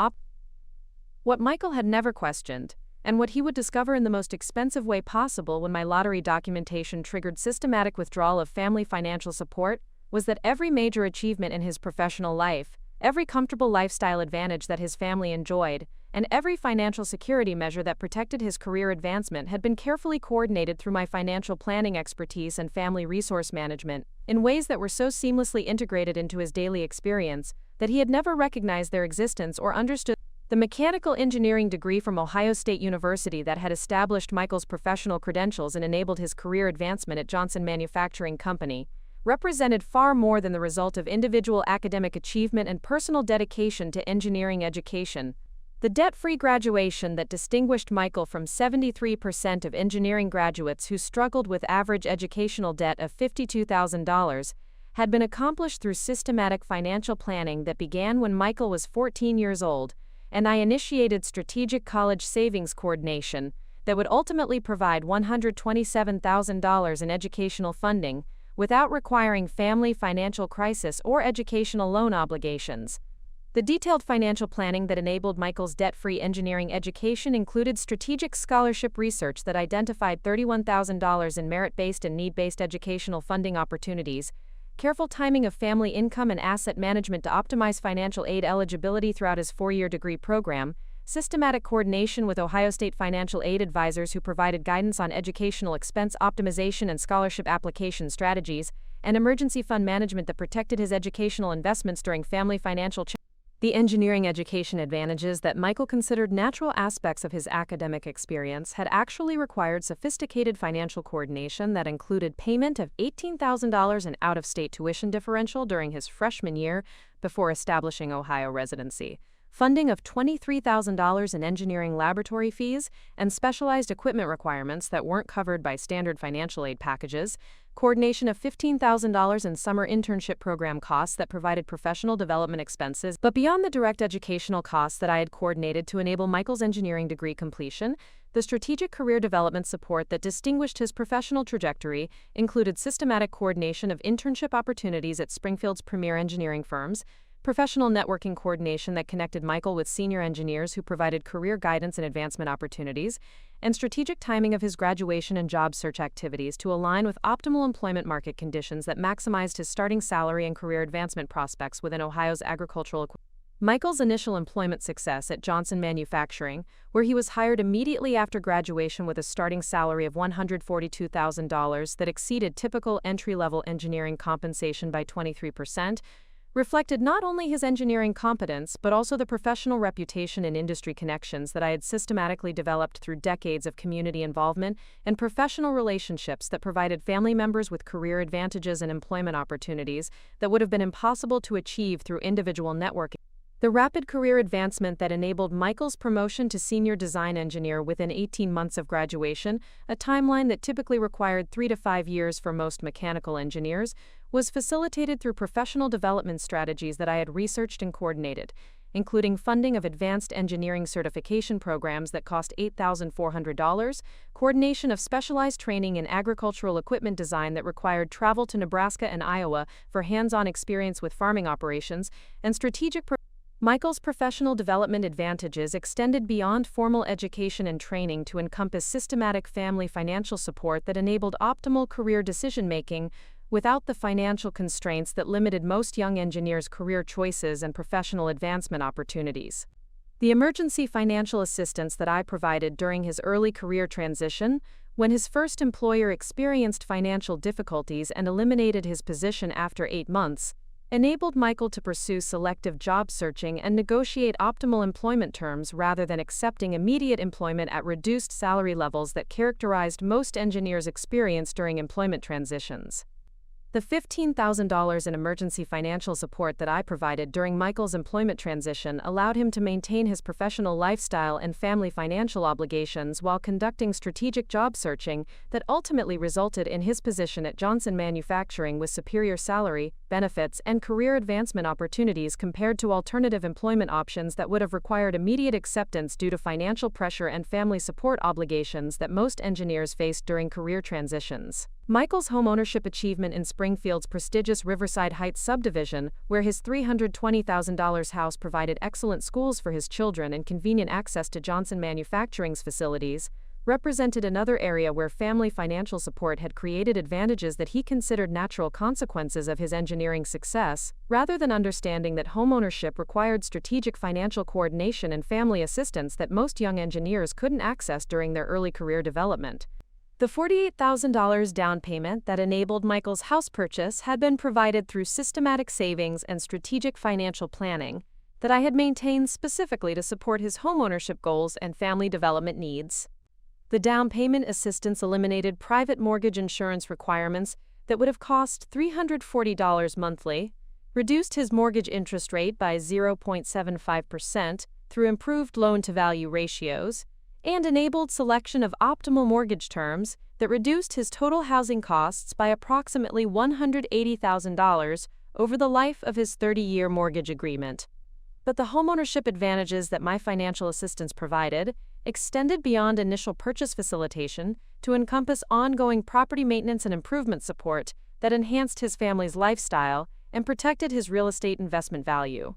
what Michael had never questioned, and what he would discover in the most expensive way possible when my lottery documentation triggered systematic withdrawal of family financial support, was that every major achievement in his professional life, every comfortable lifestyle advantage that his family enjoyed, and every financial security measure that protected his career advancement had been carefully coordinated through my financial planning expertise and family resource management, in ways that were so seamlessly integrated into his daily experience that he had never recognized their existence or understood. The mechanical engineering degree from Ohio State University that had established Michael's professional credentials and enabled his career advancement at Johnson Manufacturing Company represented far more than the result of individual academic achievement and personal dedication to engineering education. The debt-free graduation that distinguished Michael from 73% of engineering graduates who struggled with average educational debt of $52,000 had been accomplished through systematic financial planning that began when Michael was 14 years old, and I initiated strategic college savings coordination that would ultimately provide $127,000 in educational funding without requiring family financial crisis or educational loan obligations. The detailed financial planning that enabled Michael's debt-free engineering education included strategic scholarship research that identified $31,000 in merit-based and need-based educational funding opportunities, careful timing of family income and asset management to optimize financial aid eligibility throughout his 4-year degree program, systematic coordination with Ohio State financial aid advisors who provided guidance on educational expense optimization and scholarship application strategies, and emergency fund management that protected his educational investments during family financial challenges. The engineering education advantages that Michael considered natural aspects of his academic experience had actually required sophisticated financial coordination that included payment of $18,000 in out-of-state tuition differential during his freshman year before establishing Ohio residency, funding of $23,000 in engineering laboratory fees and specialized equipment requirements that weren't covered by standard financial aid packages, coordination of $15,000 in summer internship program costs that provided professional development expenses. But beyond the direct educational costs that I had coordinated to enable Michael's engineering degree completion, the strategic career development support that distinguished his professional trajectory included systematic coordination of internship opportunities at Springfield's premier engineering firms, professional networking coordination that connected Michael with senior engineers who provided career guidance and advancement opportunities, and strategic timing of his graduation and job search activities to align with optimal employment market conditions that maximized his starting salary and career advancement prospects within Ohio's agricultural. Michael's initial employment success at Johnson Manufacturing, where he was hired immediately after graduation with a starting salary of $142,000 that exceeded typical entry-level engineering compensation by 23%, reflected not only his engineering competence but also the professional reputation and industry connections that I had systematically developed through decades of community involvement and professional relationships that provided family members with career advantages and employment opportunities that would have been impossible to achieve through individual networking. The rapid career advancement that enabled Michael's promotion to senior design engineer within 18 months of graduation, a timeline that typically required 3 to 5 years for most mechanical engineers, was facilitated through professional development strategies that I had researched and coordinated, including funding of advanced engineering certification programs that cost $8,400, coordination of specialized training in agricultural equipment design that required travel to Nebraska and Iowa for hands-on experience with farming operations, and strategic. Michael's professional development advantages extended beyond formal education and training to encompass systematic family financial support that enabled optimal career decision-making without the financial constraints that limited most young engineers' career choices and professional advancement opportunities. The emergency financial assistance that I provided during his early career transition, when his first employer experienced financial difficulties and eliminated his position after 8 months, enabled Michael to pursue selective job searching and negotiate optimal employment terms rather than accepting immediate employment at reduced salary levels that characterized most engineers' experience during employment transitions. The $15,000 in emergency financial support that I provided during Michael's employment transition allowed him to maintain his professional lifestyle and family financial obligations while conducting strategic job searching that ultimately resulted in his position at Johnson Manufacturing with superior salary, benefits, and career advancement opportunities compared to alternative employment options that would have required immediate acceptance due to financial pressure and family support obligations that most engineers faced during career transitions. Michael's homeownership achievement in Springfield's prestigious Riverside Heights subdivision, where his $320,000 house provided excellent schools for his children and convenient access to Johnson Manufacturing's facilities, represented another area where family financial support had created advantages that he considered natural consequences of his engineering success, rather than understanding that homeownership required strategic financial coordination and family assistance that most young engineers couldn't access during their early career development. The $48,000 down payment that enabled Michael's house purchase had been provided through systematic savings and strategic financial planning that I had maintained specifically to support his homeownership goals and family development needs. The down payment assistance eliminated private mortgage insurance requirements that would have cost $340 monthly, reduced his mortgage interest rate by 0.75% through improved loan-to-value ratios, and enabled selection of optimal mortgage terms that reduced his total housing costs by approximately $180,000 over the life of his 30-year mortgage agreement. But the homeownership advantages that my financial assistance provided extended beyond initial purchase facilitation to encompass ongoing property maintenance and improvement support that enhanced his family's lifestyle and protected his real estate investment value.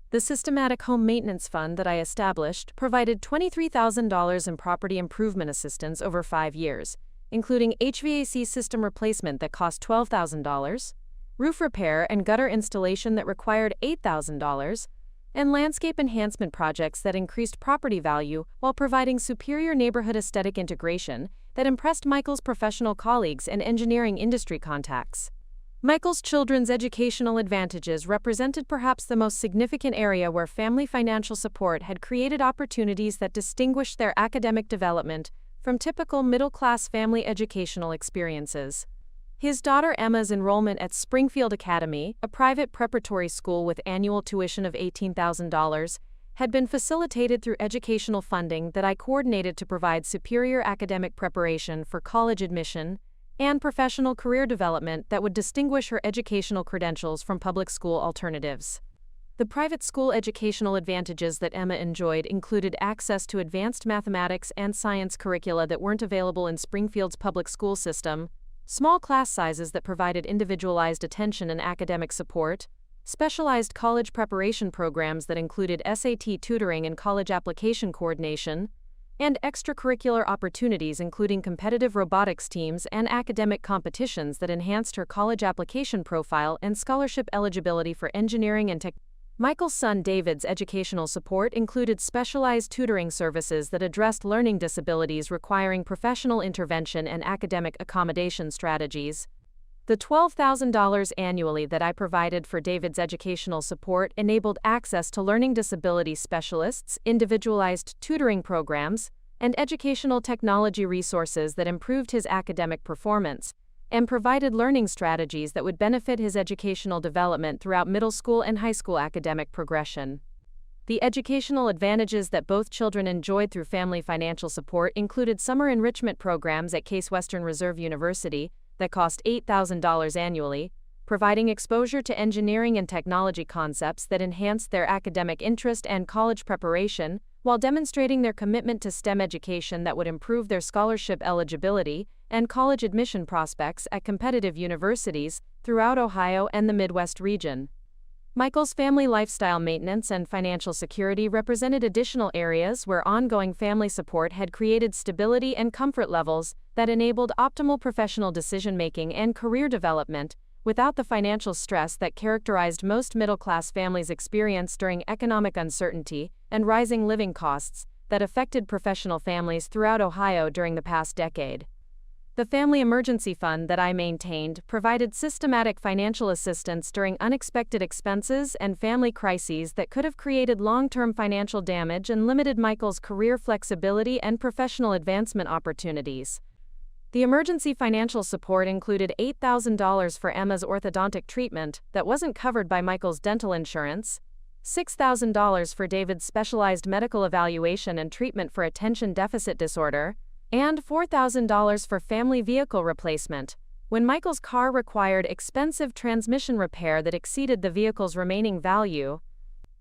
The Systematic Home Maintenance Fund that I established provided $23,000 in property improvement assistance over 5 years, including HVAC system replacement that cost $12,000, roof repair and gutter installation that required $8,000, and landscape enhancement projects that increased property value while providing superior neighborhood aesthetic integration that impressed Michael's professional colleagues and engineering industry contacts. Michael's children's educational advantages represented perhaps the most significant area where family financial support had created opportunities that distinguished their academic development from typical middle-class family educational experiences. His daughter Emma's enrollment at Springfield Academy, a private preparatory school with annual tuition of $18,000, had been facilitated through educational funding that I coordinated to provide superior academic preparation for college admission and professional career development that would distinguish her educational credentials from public school alternatives. The private school educational advantages that Emma enjoyed included access to advanced mathematics and science curricula that weren't available in Springfield's public school system, small class sizes that provided individualized attention and academic support, specialized college preparation programs that included SAT tutoring and college application coordination, and extracurricular opportunities including competitive robotics teams and academic competitions that enhanced her college application profile and scholarship eligibility for engineering and tech. Michael's son David's educational support included specialized tutoring services that addressed learning disabilities requiring professional intervention and academic accommodation strategies. The $12,000 annually that I provided for David's educational support enabled access to learning disability specialists, individualized tutoring programs, and educational technology resources that improved his academic performance, and provided learning strategies that would benefit his educational development throughout middle school and high school academic progression. The educational advantages that both children enjoyed through family financial support included summer enrichment programs at Case Western Reserve University that cost $8,000 annually, providing exposure to engineering and technology concepts that enhanced their academic interest and college preparation, while demonstrating their commitment to STEM education that would improve their scholarship eligibility and college admission prospects at competitive universities throughout Ohio and the Midwest region. Michael's family lifestyle maintenance and financial security represented additional areas where ongoing family support had created stability and comfort levels that enabled optimal professional decision-making and career development without the financial stress that characterized most middle-class families' experience during economic uncertainty and rising living costs that affected professional families throughout Ohio during the past decade. The Family Emergency Fund that I maintained provided systematic financial assistance during unexpected expenses and family crises that could have created long-term financial damage and limited Michael's career flexibility and professional advancement opportunities. The emergency financial support included $8,000 for Emma's orthodontic treatment that wasn't covered by Michael's dental insurance, $6,000 for David's specialized medical evaluation and treatment for attention deficit disorder, and $4,000 for family vehicle replacement, when Michael's car required expensive transmission repair that exceeded the vehicle's remaining value.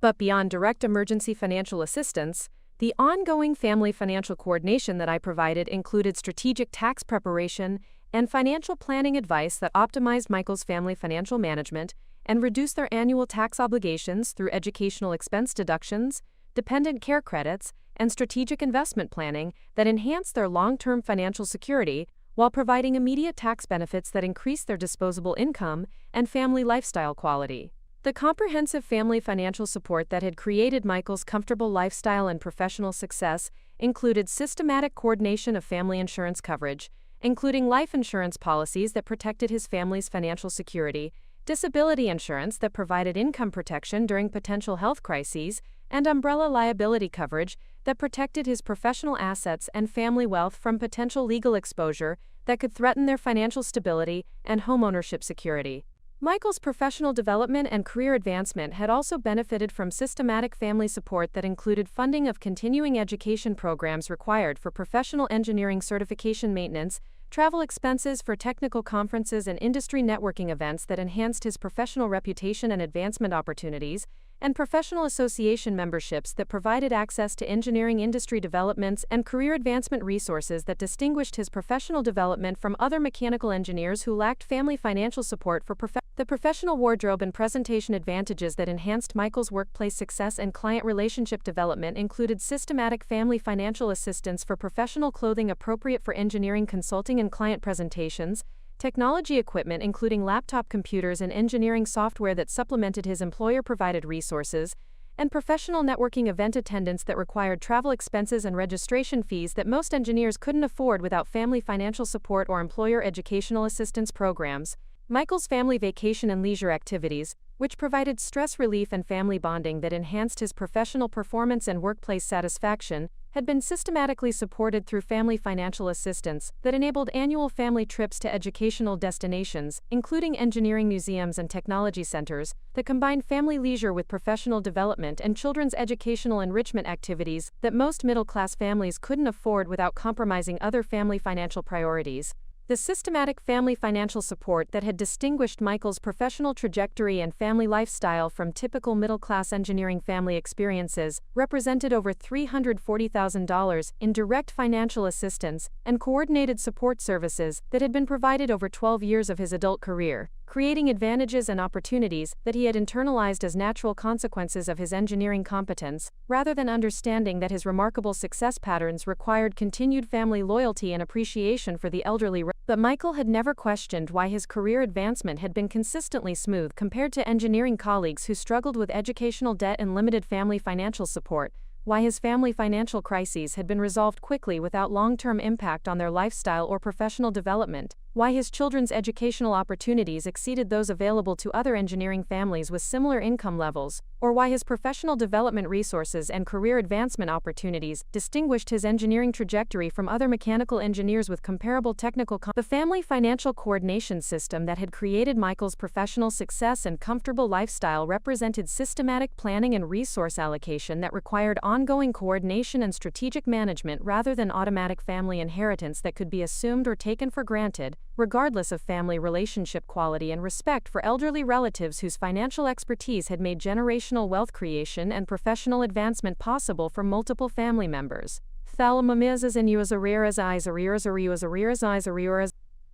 But beyond direct emergency financial assistance, the ongoing family financial coordination that I provided included strategic tax preparation and financial planning advice that optimized Michael's family financial management and reduced their annual tax obligations through educational expense deductions, dependent care credits, and strategic investment planning that enhanced their long-term financial security while providing immediate tax benefits that increase their disposable income and family lifestyle quality. The comprehensive family financial support that had created Michael's comfortable lifestyle and professional success included systematic coordination of family insurance coverage, including life insurance policies that protected his family's financial security, disability insurance that provided income protection during potential health crises, and umbrella liability coverage that protected his professional assets and family wealth from potential legal exposure that could threaten their financial stability and homeownership security. Michael's professional development and career advancement had also benefited from systematic family support that included funding of continuing education programs required for professional engineering certification maintenance, travel expenses for technical conferences and industry networking events that enhanced his professional reputation and advancement opportunities, and professional association memberships that provided access to engineering industry developments and career advancement resources that distinguished his professional development from other mechanical engineers who lacked family financial support for the professional wardrobe and presentation advantages that enhanced Michael's workplace success and client relationship development included systematic family financial assistance for professional clothing appropriate for engineering consulting and client presentations, technology equipment including laptop computers and engineering software that supplemented his employer-provided resources, and professional networking event attendance that required travel expenses and registration fees that most engineers couldn't afford without family financial support or employer educational assistance programs. Michael's family vacation and leisure activities, which provided stress relief and family bonding that enhanced his professional performance and workplace satisfaction, had been systematically supported through family financial assistance that enabled annual family trips to educational destinations, including engineering museums and technology centers, that combined family leisure with professional development and children's educational enrichment activities that most middle-class families couldn't afford without compromising other family financial priorities. The systematic family financial support that had distinguished Michael's professional trajectory and family lifestyle from typical middle-class engineering family experiences represented over $340,000 in direct financial assistance and coordinated support services that had been provided over 12 years of his adult career, creating advantages and opportunities that he had internalized as natural consequences of his engineering competence, rather than understanding that his remarkable success patterns required continued family loyalty and appreciation for the elderly. But Michael had never questioned why his career advancement had been consistently smooth compared to engineering colleagues who struggled with educational debt and limited family financial support, why his family financial crises had been resolved quickly without long-term impact on their lifestyle or professional development, why his children's educational opportunities exceeded those available to other engineering families with similar income levels, or why his professional development resources and career advancement opportunities distinguished his engineering trajectory from other mechanical engineers with comparable technical The family financial coordination system that had created Michael's professional success and comfortable lifestyle represented systematic planning and resource allocation that required ongoing coordination and strategic management rather than automatic family inheritance that could be assumed or taken for granted, regardless of family relationship quality and respect for elderly relatives whose financial expertise had made generational wealth creation and professional advancement possible for multiple family members.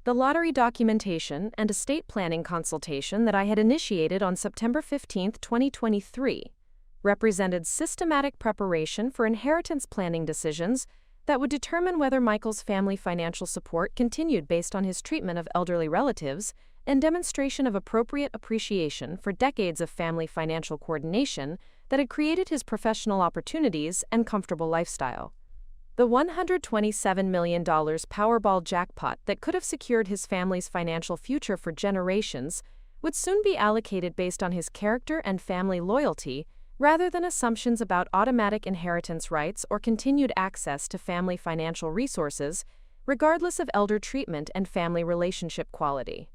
The lottery documentation and estate planning consultation that I had initiated on September 15, 2023, represented systematic preparation for inheritance planning decisions that would determine whether Michael's family financial support continued based on his treatment of elderly relatives and demonstration of appropriate appreciation for decades of family financial coordination that had created his professional opportunities and comfortable lifestyle. The $127 million Powerball jackpot that could have secured his family's financial future for generations would soon be allocated based on his character and family loyalty, rather than assumptions about automatic inheritance rights or continued access to family financial resources, regardless of elder treatment and family relationship quality.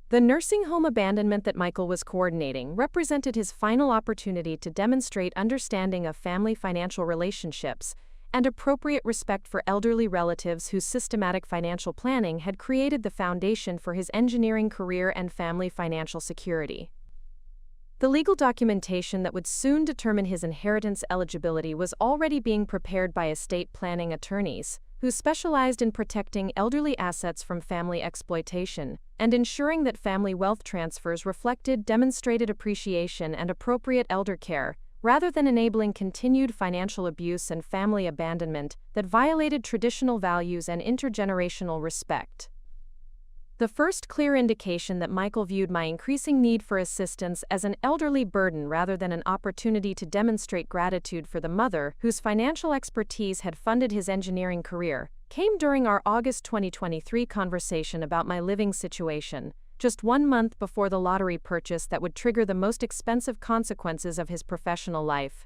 The nursing home abandonment that Michael was coordinating represented his final opportunity to demonstrate understanding of family financial relationships and appropriate respect for elderly relatives whose systematic financial planning had created the foundation for his engineering career and family financial security. The legal documentation that would soon determine his inheritance eligibility was already being prepared by estate planning attorneys, who specialized in protecting elderly assets from family exploitation and ensuring that family wealth transfers reflected demonstrated appreciation and appropriate elder care, rather than enabling continued financial abuse and family abandonment that violated traditional values and intergenerational respect. The first clear indication that Michael viewed my increasing need for assistance as an elderly burden rather than an opportunity to demonstrate gratitude for the mother whose financial expertise had funded his engineering career came during our August 2023 conversation about my living situation, just 1 month before the lottery purchase that would trigger the most expensive consequences of his professional life.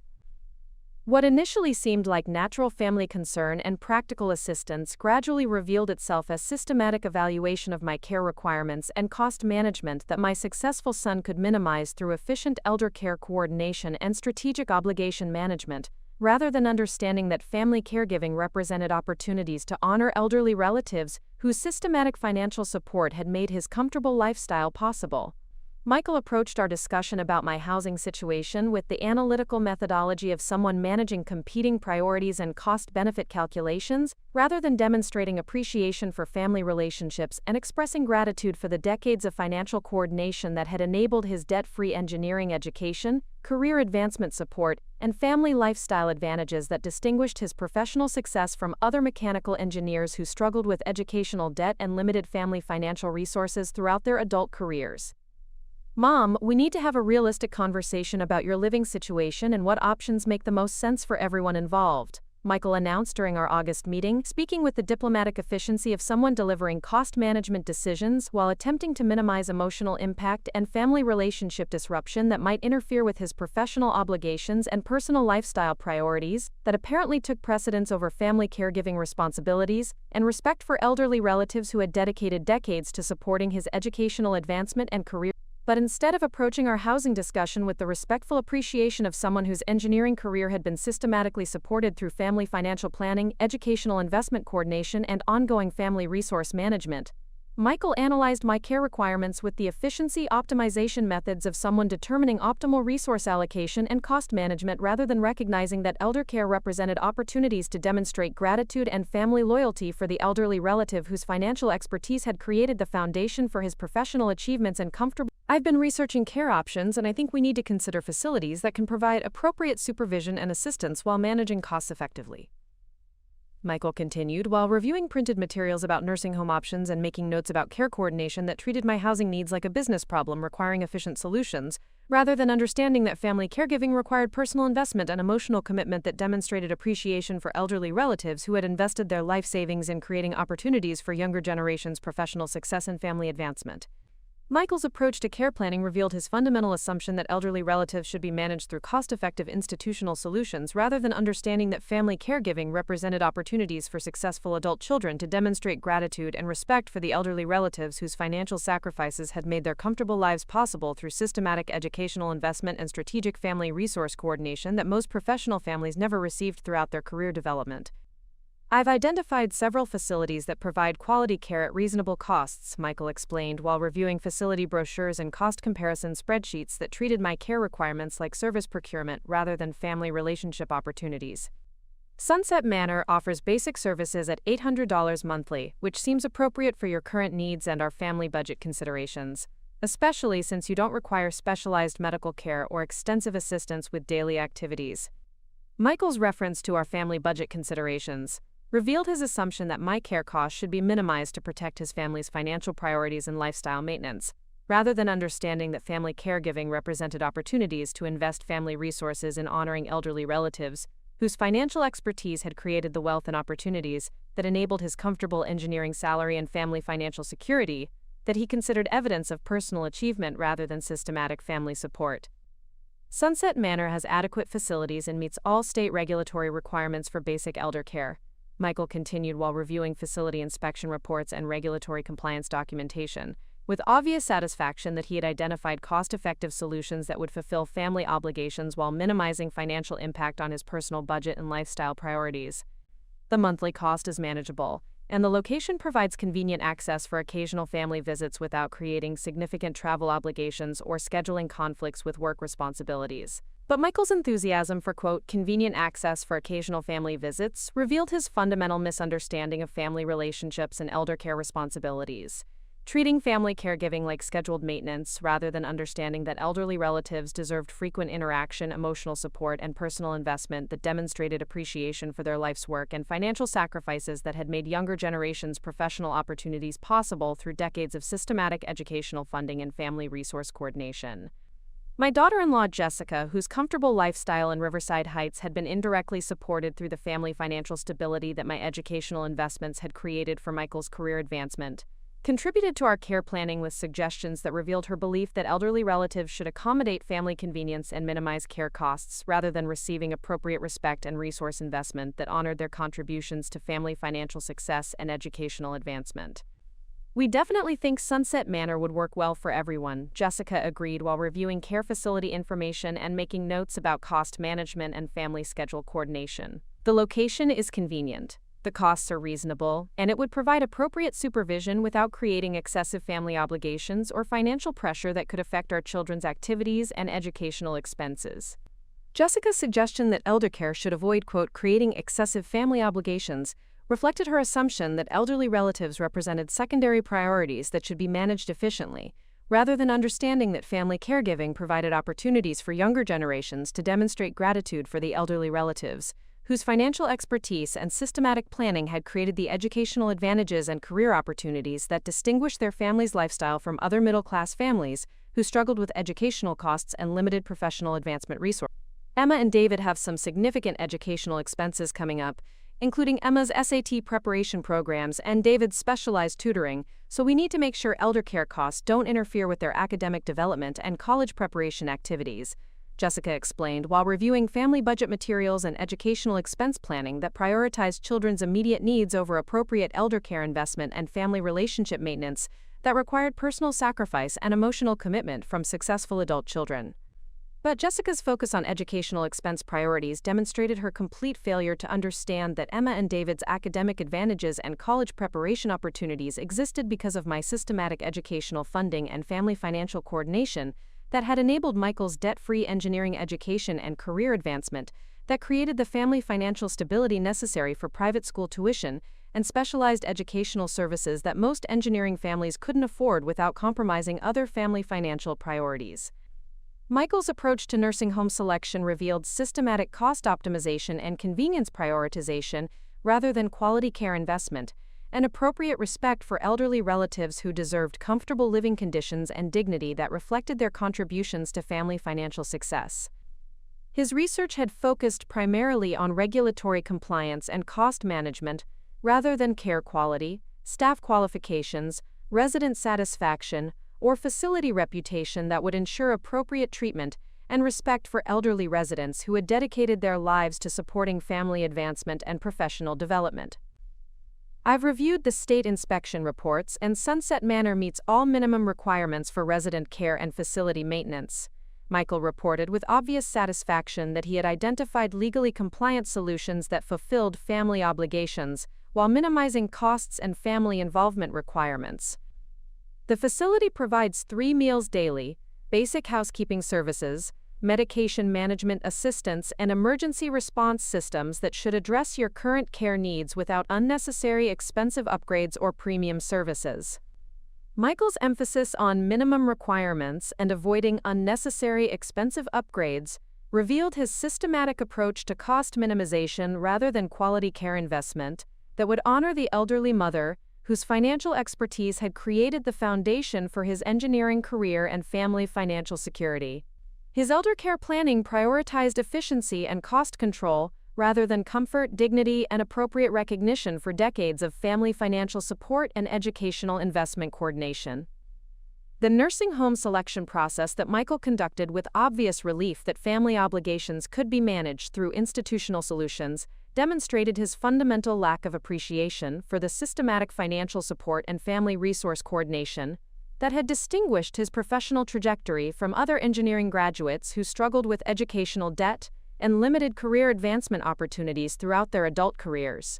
What initially seemed like natural family concern and practical assistance gradually revealed itself as systematic evaluation of my care requirements and cost management that my successful son could minimize through efficient elder care coordination and strategic obligation management, rather than understanding that family caregiving represented opportunities to honor elderly relatives whose systematic financial support had made his comfortable lifestyle possible. Michael approached our discussion about my housing situation with the analytical methodology of someone managing competing priorities and cost-benefit calculations, rather than demonstrating appreciation for family relationships and expressing gratitude for the decades of financial coordination that had enabled his debt-free engineering education, career advancement support, and family lifestyle advantages that distinguished his professional success from other mechanical engineers who struggled with educational debt and limited family financial resources throughout their adult careers. Mom, we need to have a realistic conversation about your living situation and what options make the most sense for everyone involved, Michael announced during our August meeting, speaking with the diplomatic efficiency of someone delivering cost management decisions while attempting to minimize emotional impact and family relationship disruption that might interfere with his professional obligations and personal lifestyle priorities that apparently took precedence over family caregiving responsibilities and respect for elderly relatives who had dedicated decades to supporting his educational advancement and career. But instead of approaching our housing discussion with the respectful appreciation of someone whose engineering career had been systematically supported through family financial planning, educational investment coordination, and ongoing family resource management, Michael analyzed my care requirements with the efficiency optimization methods of someone determining optimal resource allocation and cost management rather than recognizing that elder care represented opportunities to demonstrate gratitude and family loyalty for the elderly relative whose financial expertise had created the foundation for his professional achievements and comfortable. I've been researching care options, and I think we need to consider facilities that can provide appropriate supervision and assistance while managing costs effectively, Michael continued, while reviewing printed materials about nursing home options and making notes about care coordination that treated my housing needs like a business problem requiring efficient solutions, rather than understanding that family caregiving required personal investment and emotional commitment that demonstrated appreciation for elderly relatives who had invested their life savings in creating opportunities for younger generations' professional success and family advancement. Michael's approach to care planning revealed his fundamental assumption that elderly relatives should be managed through cost-effective institutional solutions rather than understanding that family caregiving represented opportunities for successful adult children to demonstrate gratitude and respect for the elderly relatives whose financial sacrifices had made their comfortable lives possible through systematic educational investment and strategic family resource coordination that most professional families never received throughout their career development. I've identified several facilities that provide quality care at reasonable costs, Michael explained while reviewing facility brochures and cost comparison spreadsheets that treated my care requirements like service procurement rather than family relationship opportunities. Sunset Manor offers basic services at $800 monthly, which seems appropriate for your current needs and our family budget considerations, especially since you don't require specialized medical care or extensive assistance with daily activities. Michael's reference to our family budget considerations revealed his assumption that my care costs should be minimized to protect his family's financial priorities and lifestyle maintenance, rather than understanding that family caregiving represented opportunities to invest family resources in honoring elderly relatives whose financial expertise had created the wealth and opportunities that enabled his comfortable engineering salary and family financial security that he considered evidence of personal achievement rather than systematic family support. Sunset Manor has adequate facilities and meets all state regulatory requirements for basic elder care. Michael continued while reviewing facility inspection reports and regulatory compliance documentation, with obvious satisfaction that he had identified cost-effective solutions that would fulfill family obligations while minimizing financial impact on his personal budget and lifestyle priorities. The monthly cost is manageable, and the location provides convenient access for occasional family visits without creating significant travel obligations or scheduling conflicts with work responsibilities. But Michael's enthusiasm for, quote, convenient access for occasional family visits revealed his fundamental misunderstanding of family relationships and elder care responsibilities. Treating family caregiving like scheduled maintenance rather than understanding that elderly relatives deserved frequent interaction, emotional support, and personal investment that demonstrated appreciation for their life's work and financial sacrifices that had made younger generations professional opportunities possible through decades of systematic educational funding and family resource coordination. My daughter-in-law Jessica, whose comfortable lifestyle in Riverside Heights had been indirectly supported through the family financial stability that my educational investments had created for Michael's career advancement, contributed to our care planning with suggestions that revealed her belief that elderly relatives should accommodate family convenience and minimize care costs rather than receiving appropriate respect and resource investment that honored their contributions to family financial success and educational advancement. We definitely think Sunset Manor would work well for everyone, Jessica agreed while reviewing care facility information and making notes about cost management and family schedule coordination. The location is convenient. The costs are reasonable, and it would provide appropriate supervision without creating excessive family obligations or financial pressure that could affect our children's activities and educational expenses. Jessica's suggestion that elder care should avoid, quote, creating excessive family obligations reflected her assumption that elderly relatives represented secondary priorities that should be managed efficiently, rather than understanding that family caregiving provided opportunities for younger generations to demonstrate gratitude for the elderly relatives, whose financial expertise and systematic planning had created the educational advantages and career opportunities that distinguished their family's lifestyle from other middle-class families who struggled with educational costs and limited professional advancement resources. Emma and David have some significant educational expenses coming up, including Emma's SAT preparation programs and David's specialized tutoring, so we need to make sure elder care costs don't interfere with their academic development and college preparation activities, Jessica explained while reviewing family budget materials and educational expense planning that prioritized children's immediate needs over appropriate elder care investment and family relationship maintenance that required personal sacrifice and emotional commitment from successful adult children. But Jessica's focus on educational expense priorities demonstrated her complete failure to understand that Emma and David's academic advantages and college preparation opportunities existed because of my systematic educational funding and family financial coordination that had enabled Michael's debt-free engineering education and career advancement that created the family financial stability necessary for private school tuition and specialized educational services that most engineering families couldn't afford without compromising other family financial priorities. Michael's approach to nursing home selection revealed systematic cost optimization and convenience prioritization rather than quality care investment, and appropriate respect for elderly relatives who deserved comfortable living conditions and dignity that reflected their contributions to family financial success. His research had focused primarily on regulatory compliance and cost management rather than care quality, staff qualifications, resident satisfaction, or facility reputation that would ensure appropriate treatment and respect for elderly residents who had dedicated their lives to supporting family advancement and professional development. I've reviewed the state inspection reports, and Sunset Manor meets all minimum requirements for resident care and facility maintenance. Michael reported with obvious satisfaction that he had identified legally compliant solutions that fulfilled family obligations while minimizing costs and family involvement requirements. The facility provides 3 meals daily, basic housekeeping services, medication management assistance, and emergency response systems that should address your current care needs without unnecessary expensive upgrades or premium services. Michael's emphasis on minimum requirements and avoiding unnecessary expensive upgrades revealed his systematic approach to cost minimization rather than quality care investment that would honor the elderly mother whose financial expertise had created the foundation for his engineering career and family financial security. His elder care planning prioritized efficiency and cost control rather than comfort, dignity, and appropriate recognition for decades of family financial support and educational investment coordination. The nursing home selection process that Michael conducted with obvious relief that family obligations could be managed through institutional solutions demonstrated his fundamental lack of appreciation for the systematic financial support and family resource coordination that had distinguished his professional trajectory from other engineering graduates who struggled with educational debt and limited career advancement opportunities throughout their adult careers.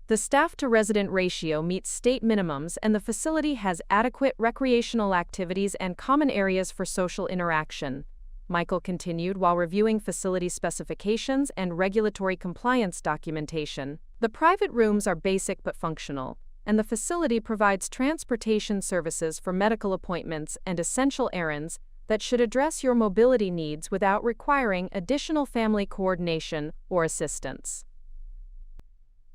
The staff-to-resident ratio meets state minimums, and the facility has adequate recreational activities and common areas for social interaction, Michael continued while reviewing facility specifications and regulatory compliance documentation. The private rooms are basic but functional, and the facility provides transportation services for medical appointments and essential errands that should address your mobility needs without requiring additional family coordination or assistance.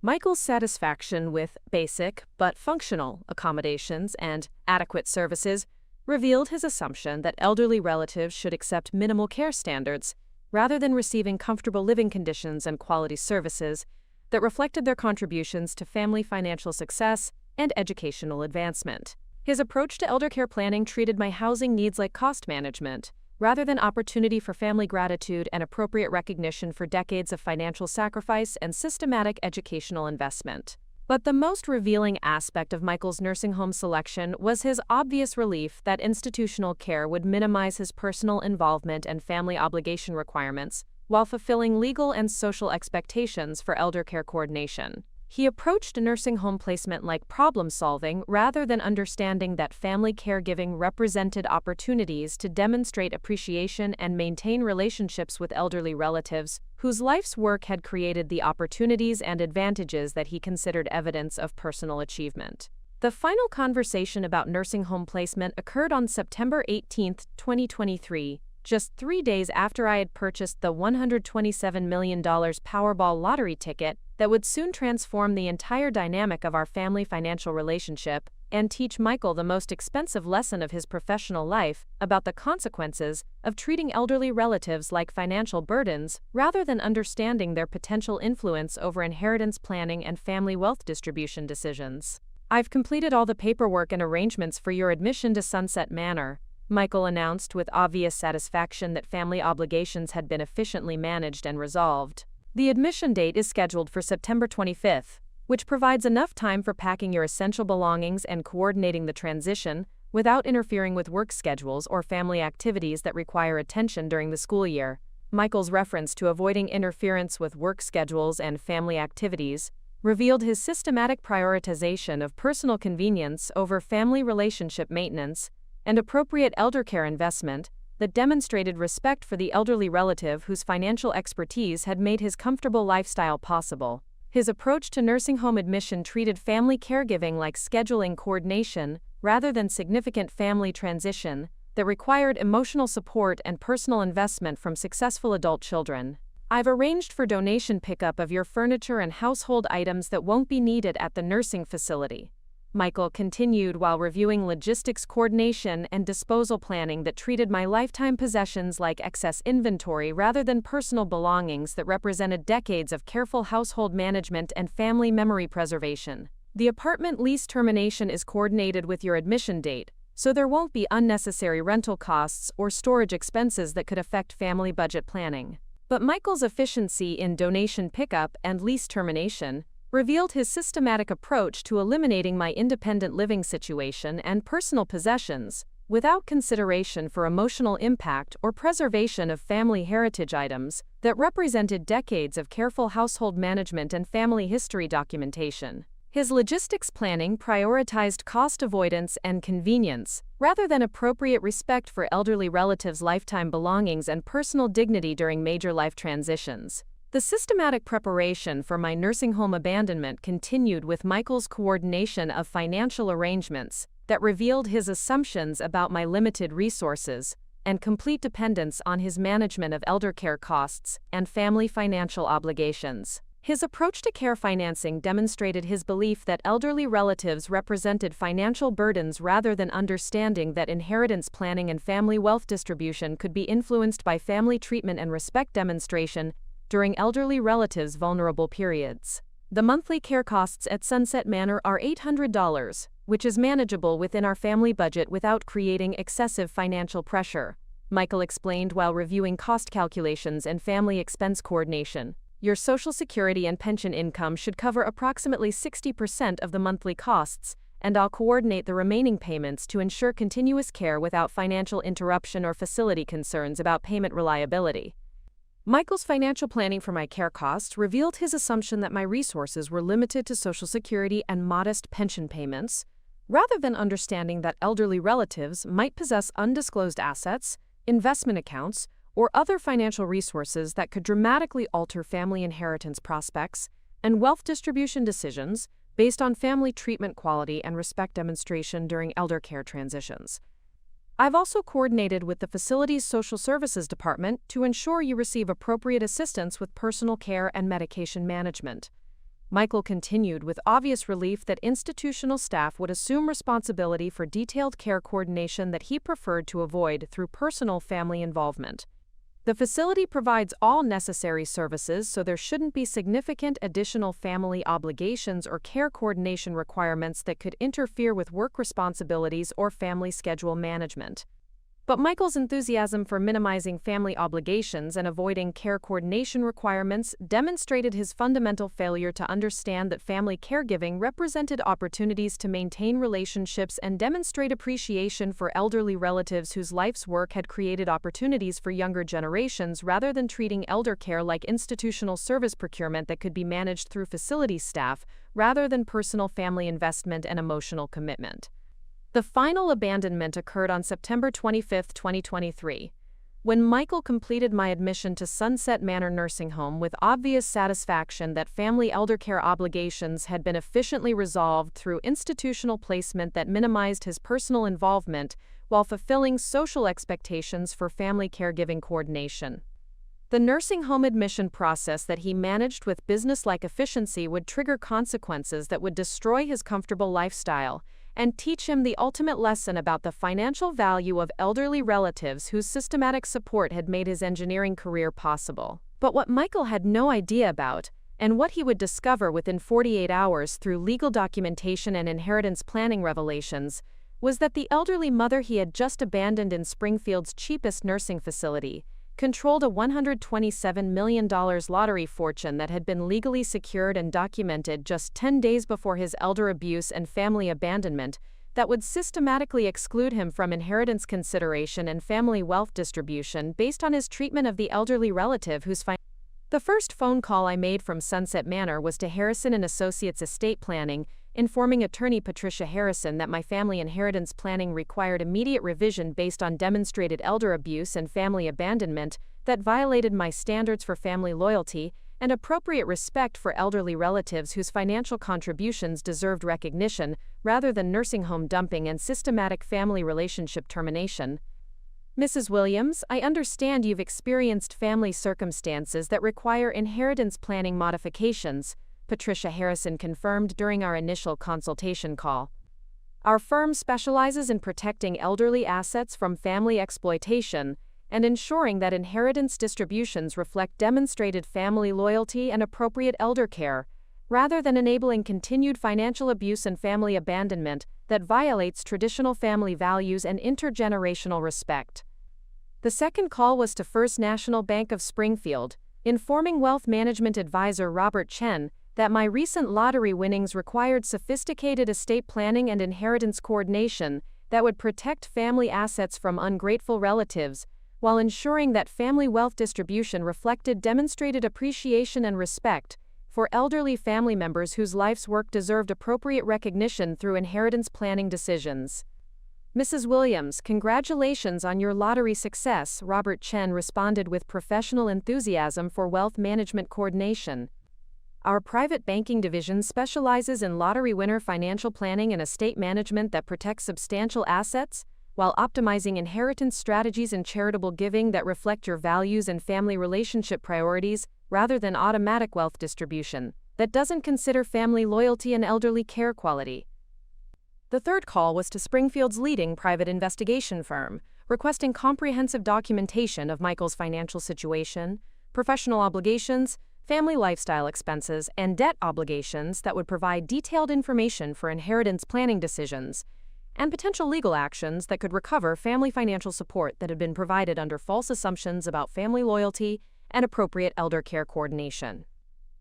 Michael's satisfaction with basic but functional accommodations and adequate services revealed his assumption that elderly relatives should accept minimal care standards rather than receiving comfortable living conditions and quality services that reflected their contributions to family financial success and educational advancement. His approach to elder care planning treated my housing needs like cost management, rather than opportunity for family gratitude and appropriate recognition for decades of financial sacrifice and systematic educational investment. But the most revealing aspect of Michael's nursing home selection was his obvious relief that institutional care would minimize his personal involvement and family obligation requirements while fulfilling legal and social expectations for elder care coordination. He approached nursing home placement like problem-solving rather than understanding that family caregiving represented opportunities to demonstrate appreciation and maintain relationships with elderly relatives whose life's work had created the opportunities and advantages that he considered evidence of personal achievement. The final conversation about nursing home placement occurred on September 18, 2023, just 3 days after I had purchased the $127 million Powerball lottery ticket that would soon transform the entire dynamic of our family financial relationship and teach Michael the most expensive lesson of his professional life about the consequences of treating elderly relatives like financial burdens rather than understanding their potential influence over inheritance planning and family wealth distribution decisions. "I've completed all the paperwork and arrangements for your admission to Sunset Manor," Michael announced with obvious satisfaction that family obligations had been efficiently managed and resolved. "The admission date is scheduled for September 25th, which provides enough time for packing your essential belongings and coordinating the transition without interfering with work schedules or family activities that require attention during the school year." Michael's reference to avoiding interference with work schedules and family activities revealed his systematic prioritization of personal convenience over family relationship maintenance and appropriate elder care investment that demonstrated respect for the elderly relative whose financial expertise had made his comfortable lifestyle possible. His approach to nursing home admission treated family caregiving like scheduling coordination rather than significant family transition that required emotional support and personal investment from successful adult children. "I've arranged for donation pickup of your furniture and household items that won't be needed at the nursing facility," Michael continued while reviewing logistics coordination and disposal planning that treated my lifetime possessions like excess inventory rather than personal belongings that represented decades of careful household management and family memory preservation. "The apartment lease termination is coordinated with your admission date, so there won't be unnecessary rental costs or storage expenses that could affect family budget planning." But Michael's efficiency in donation pickup and lease termination revealed his systematic approach to eliminating my independent living situation and personal possessions, without consideration for emotional impact or preservation of family heritage items that represented decades of careful household management and family history documentation. His logistics planning prioritized cost avoidance and convenience, rather than appropriate respect for elderly relatives' lifetime belongings and personal dignity during major life transitions. The systematic preparation for my nursing home abandonment continued with Michael's coordination of financial arrangements that revealed his assumptions about my limited resources and complete dependence on his management of elder care costs and family financial obligations. His approach to care financing demonstrated his belief that elderly relatives represented financial burdens rather than understanding that inheritance planning and family wealth distribution could be influenced by family treatment and respect demonstration during elderly relatives' vulnerable periods. "The monthly care costs at Sunset Manor are $800, which is manageable within our family budget without creating excessive financial pressure," Michael explained while reviewing cost calculations and family expense coordination. Your Social Security and pension income should cover approximately 60% of the monthly costs, and I'll coordinate the remaining payments to ensure continuous care without financial interruption or facility concerns about payment reliability. Michael's financial planning for my care costs revealed his assumption that my resources were limited to Social Security and modest pension payments, rather than understanding that elderly relatives might possess undisclosed assets, investment accounts, or other financial resources that could dramatically alter family inheritance prospects and wealth distribution decisions based on family treatment quality and respect demonstration during elder care transitions. I've also coordinated with the facility's social services department to ensure you receive appropriate assistance with personal care and medication management. Michael continued with obvious relief that institutional staff would assume responsibility for detailed care coordination that he preferred to avoid through personal family involvement. The facility provides all necessary services, so there shouldn't be significant additional family obligations or care coordination requirements that could interfere with work responsibilities or family schedule management. But Michael's enthusiasm for minimizing family obligations and avoiding care coordination requirements demonstrated his fundamental failure to understand that family caregiving represented opportunities to maintain relationships and demonstrate appreciation for elderly relatives whose life's work had created opportunities for younger generations rather than treating elder care like institutional service procurement that could be managed through facility staff rather than personal family investment and emotional commitment. The final abandonment occurred on September 25, 2023, when Michael completed my admission to Sunset Manor Nursing Home with obvious satisfaction that family elder care obligations had been efficiently resolved through institutional placement that minimized his personal involvement while fulfilling social expectations for family caregiving coordination. The nursing home admission process that he managed with business-like efficiency would trigger consequences that would destroy his comfortable lifestyle and teach him the ultimate lesson about the financial value of elderly relatives whose systematic support had made his engineering career possible. But what Michael had no idea about, and what he would discover within 48 hours through legal documentation and inheritance planning revelations, was that the elderly mother he had just abandoned in Springfield's cheapest nursing facility controlled a $127 million lottery fortune that had been legally secured and documented just 10 days before his elder abuse and family abandonment that would systematically exclude him from inheritance consideration and family wealth distribution based on his treatment of the elderly relative whose The first phone call I made from Sunset Manor was to Harrison & Associates Estate Planning, informing attorney Patricia Harrison that my family inheritance planning required immediate revision based on demonstrated elder abuse and family abandonment that violated my standards for family loyalty and appropriate respect for elderly relatives whose financial contributions deserved recognition rather than nursing home dumping and systematic family relationship termination. Mrs. Williams, I understand you've experienced family circumstances that require inheritance planning modifications, Patricia Harrison confirmed during our initial consultation call. Our firm specializes in protecting elderly assets from family exploitation and ensuring that inheritance distributions reflect demonstrated family loyalty and appropriate elder care, rather than enabling continued financial abuse and family abandonment that violates traditional family values and intergenerational respect. The second call was to First National Bank of Springfield, informing wealth management advisor Robert Chen that my recent lottery winnings required sophisticated estate planning and inheritance coordination that would protect family assets from ungrateful relatives, while ensuring that family wealth distribution reflected demonstrated appreciation and respect for elderly family members whose life's work deserved appropriate recognition through inheritance planning decisions. Mrs. Williams, congratulations on your lottery success, Robert Chen responded with professional enthusiasm for wealth management coordination. Our private banking division specializes in lottery winner financial planning and estate management that protects substantial assets, while optimizing inheritance strategies and charitable giving that reflect your values and family relationship priorities, rather than automatic wealth distribution that doesn't consider family loyalty and elderly care quality. The third call was to Springfield's leading private investigation firm, requesting comprehensive documentation of Michael's financial situation, professional obligations, family lifestyle expenses, and debt obligations that would provide detailed information for inheritance planning decisions, and potential legal actions that could recover family financial support that had been provided under false assumptions about family loyalty and appropriate elder care coordination.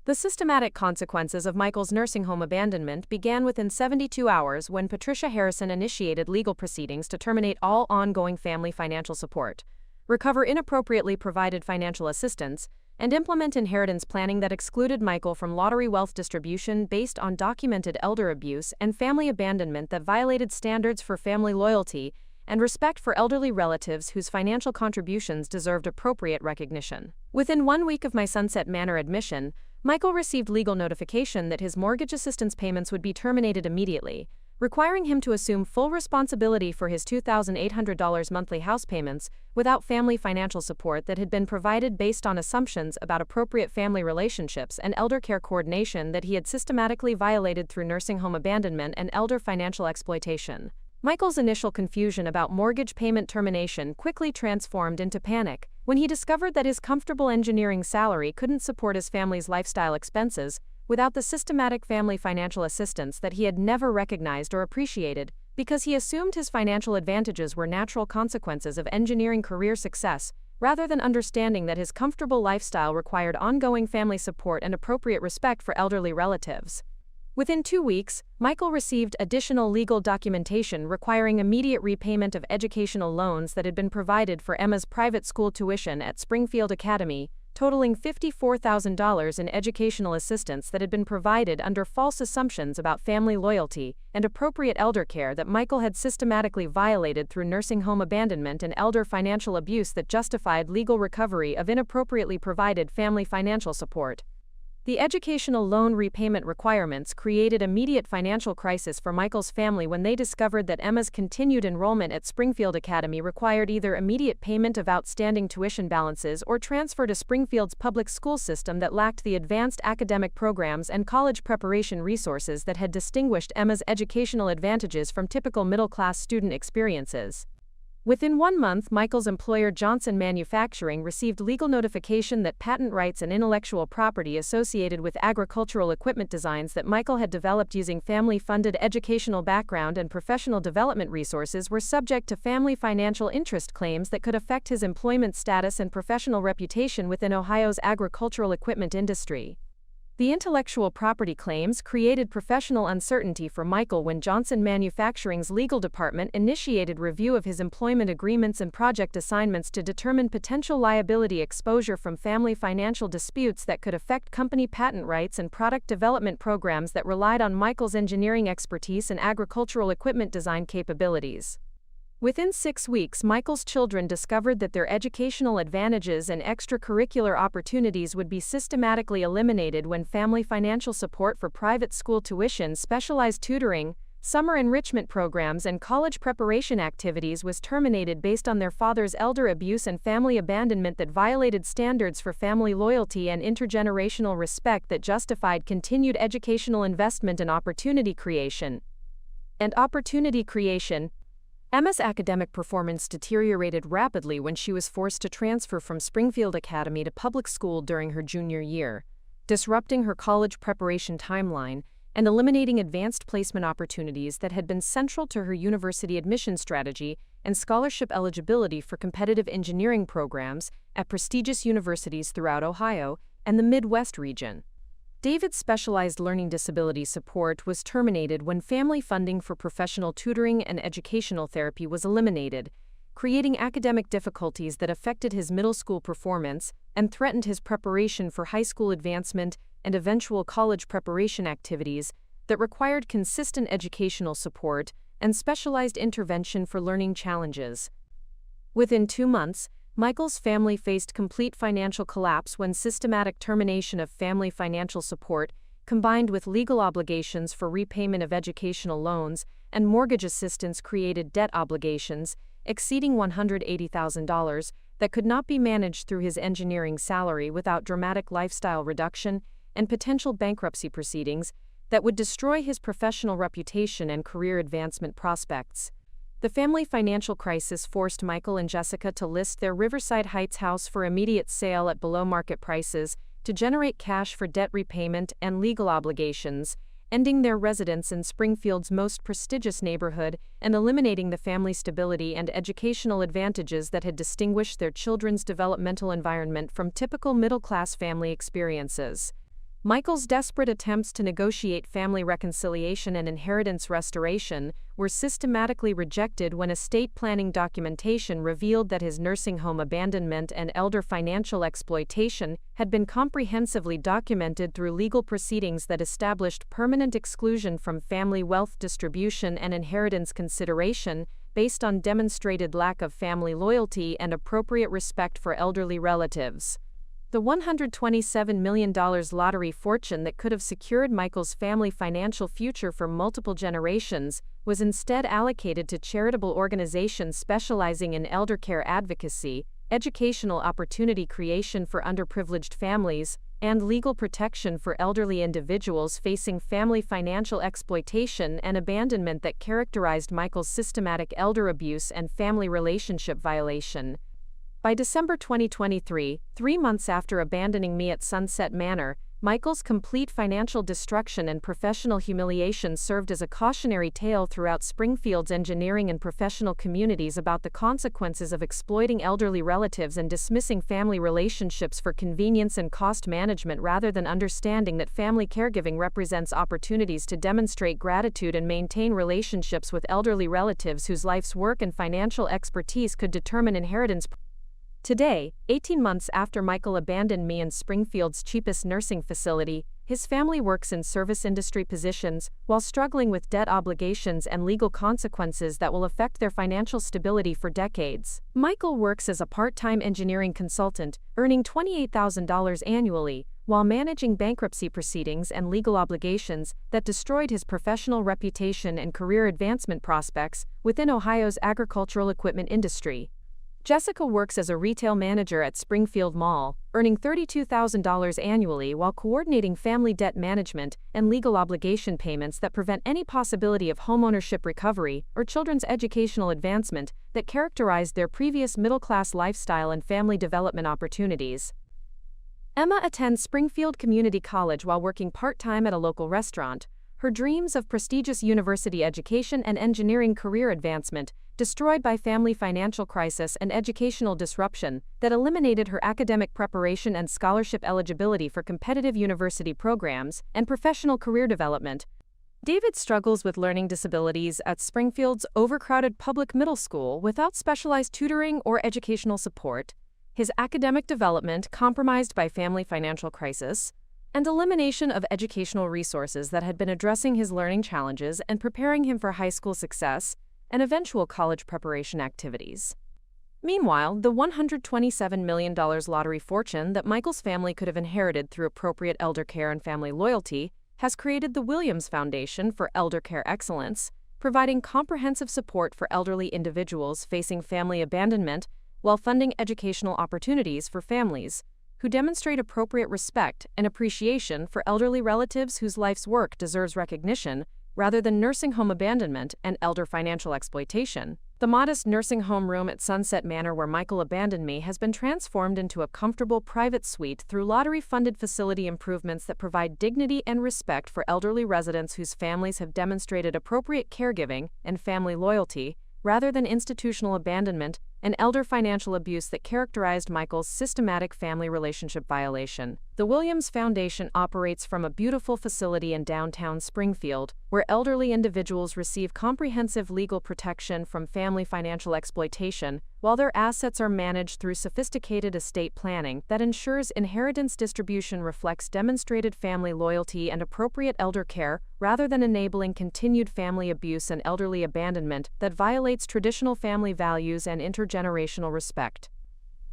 The systematic consequences of Michael's nursing home abandonment began within 72 hours when Patricia Harrison initiated legal proceedings to terminate all ongoing family financial support, recover inappropriately provided financial assistance, and implement inheritance planning that excluded Michael from lottery wealth distribution based on documented elder abuse and family abandonment that violated standards for family loyalty and respect for elderly relatives whose financial contributions deserved appropriate recognition. Within 1 week of my Sunset Manor admission, Michael received legal notification that his mortgage assistance payments would be terminated immediately, requiring him to assume full responsibility for his $2,800 monthly house payments without family financial support that had been provided based on assumptions about appropriate family relationships and elder care coordination that he had systematically violated through nursing home abandonment and elder financial exploitation. Michael's initial confusion about mortgage payment termination quickly transformed into panic when he discovered that his comfortable engineering salary couldn't support his family's lifestyle expenses without the systematic family financial assistance that he had never recognized or appreciated, because he assumed his financial advantages were natural consequences of engineering career success, rather than understanding that his comfortable lifestyle required ongoing family support and appropriate respect for elderly relatives. Within 2 weeks, Michael received additional legal documentation requiring immediate repayment of educational loans that had been provided for Emma's private school tuition at Springfield Academy, totaling $54,000 in educational assistance that had been provided under false assumptions about family loyalty and appropriate elder care that Michael had systematically violated through nursing home abandonment and elder financial abuse that justified legal recovery of inappropriately provided family financial support. The educational loan repayment requirements created immediate financial crisis for Michael's family when they discovered that Emma's continued enrollment at Springfield Academy required either immediate payment of outstanding tuition balances or transfer to Springfield's public school system that lacked the advanced academic programs and college preparation resources that had distinguished Emma's educational advantages from typical middle-class student experiences. Within 1 month, Michael's employer Johnson Manufacturing received legal notification that patent rights and intellectual property associated with agricultural equipment designs that Michael had developed using family-funded educational background and professional development resources were subject to family financial interest claims that could affect his employment status and professional reputation within Ohio's agricultural equipment industry. The intellectual property claims created professional uncertainty for Michael when Johnson Manufacturing's legal department initiated review of his employment agreements and project assignments to determine potential liability exposure from family financial disputes that could affect company patent rights and product development programs that relied on Michael's engineering expertise and agricultural equipment design capabilities. Within 6 weeks, Michael's children discovered that their educational advantages and extracurricular opportunities would be systematically eliminated when family financial support for private school tuition, specialized tutoring, summer enrichment programs, and college preparation activities was terminated based on their father's elder abuse and family abandonment that violated standards for family loyalty and intergenerational respect that justified continued educational investment and opportunity creation. Emma's academic performance deteriorated rapidly when she was forced to transfer from Springfield Academy to public school during her junior year, disrupting her college preparation timeline and eliminating advanced placement opportunities that had been central to her university admission strategy and scholarship eligibility for competitive engineering programs at prestigious universities throughout Ohio and the Midwest region. David's specialized learning disability support was terminated when family funding for professional tutoring and educational therapy was eliminated, creating academic difficulties that affected his middle school performance and threatened his preparation for high school advancement and eventual college preparation activities that required consistent educational support and specialized intervention for learning challenges. Within 2 months, Michael's family faced complete financial collapse when systematic termination of family financial support, combined with legal obligations for repayment of educational loans and mortgage assistance, created debt obligations exceeding $180,000 that could not be managed through his engineering salary without dramatic lifestyle reduction and potential bankruptcy proceedings that would destroy his professional reputation and career advancement prospects. The family financial crisis forced Michael and Jessica to list their Riverside Heights house for immediate sale at below-market prices to generate cash for debt repayment and legal obligations, ending their residence in Springfield's most prestigious neighborhood and eliminating the family stability and educational advantages that had distinguished their children's developmental environment from typical middle-class family experiences. Michael's desperate attempts to negotiate family reconciliation and inheritance restoration were systematically rejected when estate planning documentation revealed that his nursing home abandonment and elder financial exploitation had been comprehensively documented through legal proceedings that established permanent exclusion from family wealth distribution and inheritance consideration based on demonstrated lack of family loyalty and appropriate respect for elderly relatives. The $127 million lottery fortune that could have secured Michael's family financial future for multiple generations was instead allocated to charitable organizations specializing in elder care advocacy, educational opportunity creation for underprivileged families, and legal protection for elderly individuals facing family financial exploitation and abandonment that characterized Michael's systematic elder abuse and family relationship violation. By December 2023, 3 months after abandoning me at Sunset Manor, Michael's complete financial destruction and professional humiliation served as a cautionary tale throughout Springfield's engineering and professional communities about the consequences of exploiting elderly relatives and dismissing family relationships for convenience and cost management rather than understanding that family caregiving represents opportunities to demonstrate gratitude and maintain relationships with elderly relatives whose life's work and financial expertise could determine inheritance. Today, 18 months after Michael abandoned me in Springfield's cheapest nursing facility, his family works in service industry positions while struggling with debt obligations and legal consequences that will affect their financial stability for decades. Michael works as a part-time engineering consultant, earning $28,000 annually, while managing bankruptcy proceedings and legal obligations that destroyed his professional reputation and career advancement prospects within Ohio's agricultural equipment industry. Jessica works as a retail manager at Springfield Mall, earning $32,000 annually while coordinating family debt management and legal obligation payments that prevent any possibility of homeownership recovery or children's educational advancement that characterized their previous middle-class lifestyle and family development opportunities. Emma attends Springfield Community College while working part-time at a local restaurant. Her dreams of prestigious university education and engineering career advancement destroyed by family financial crisis and educational disruption that eliminated her academic preparation and scholarship eligibility for competitive university programs and professional career development. David struggles with learning disabilities at Springfield's overcrowded public middle school without specialized tutoring or educational support, his academic development compromised by family financial crisis, and elimination of educational resources that had been addressing his learning challenges and preparing him for high school success and eventual college preparation activities. Meanwhile, the $127 million lottery fortune that Michael's family could have inherited through appropriate elder care and family loyalty has created the Williams Foundation for Elder Care Excellence, providing comprehensive support for elderly individuals facing family abandonment while funding educational opportunities for families who demonstrate appropriate respect and appreciation for elderly relatives whose life's work deserves recognition rather than nursing home abandonment and elder financial exploitation. The modest nursing home room at Sunset Manor where Michael abandoned me has been transformed into a comfortable private suite through lottery-funded facility improvements that provide dignity and respect for elderly residents whose families have demonstrated appropriate caregiving and family loyalty, rather than institutional abandonment and elder financial abuse that characterized Michael's systematic family relationship violation. The Williams Foundation operates from a beautiful facility in downtown Springfield, where elderly individuals receive comprehensive legal protection from family financial exploitation, while their assets are managed through sophisticated estate planning that ensures inheritance distribution reflects demonstrated family loyalty and appropriate elder care, rather than enabling continued family abuse and elderly abandonment that violates traditional family values and intergenerational respect.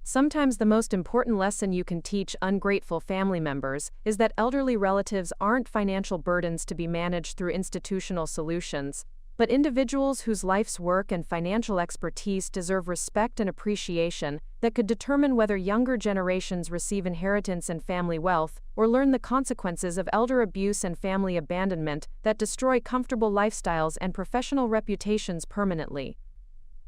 Sometimes the most important lesson you can teach ungrateful family members is that elderly relatives aren't financial burdens to be managed through institutional solutions, but individuals whose life's work and financial expertise deserve respect and appreciation that could determine whether younger generations receive inheritance and family wealth or learn the consequences of elder abuse and family abandonment that destroy comfortable lifestyles and professional reputations permanently.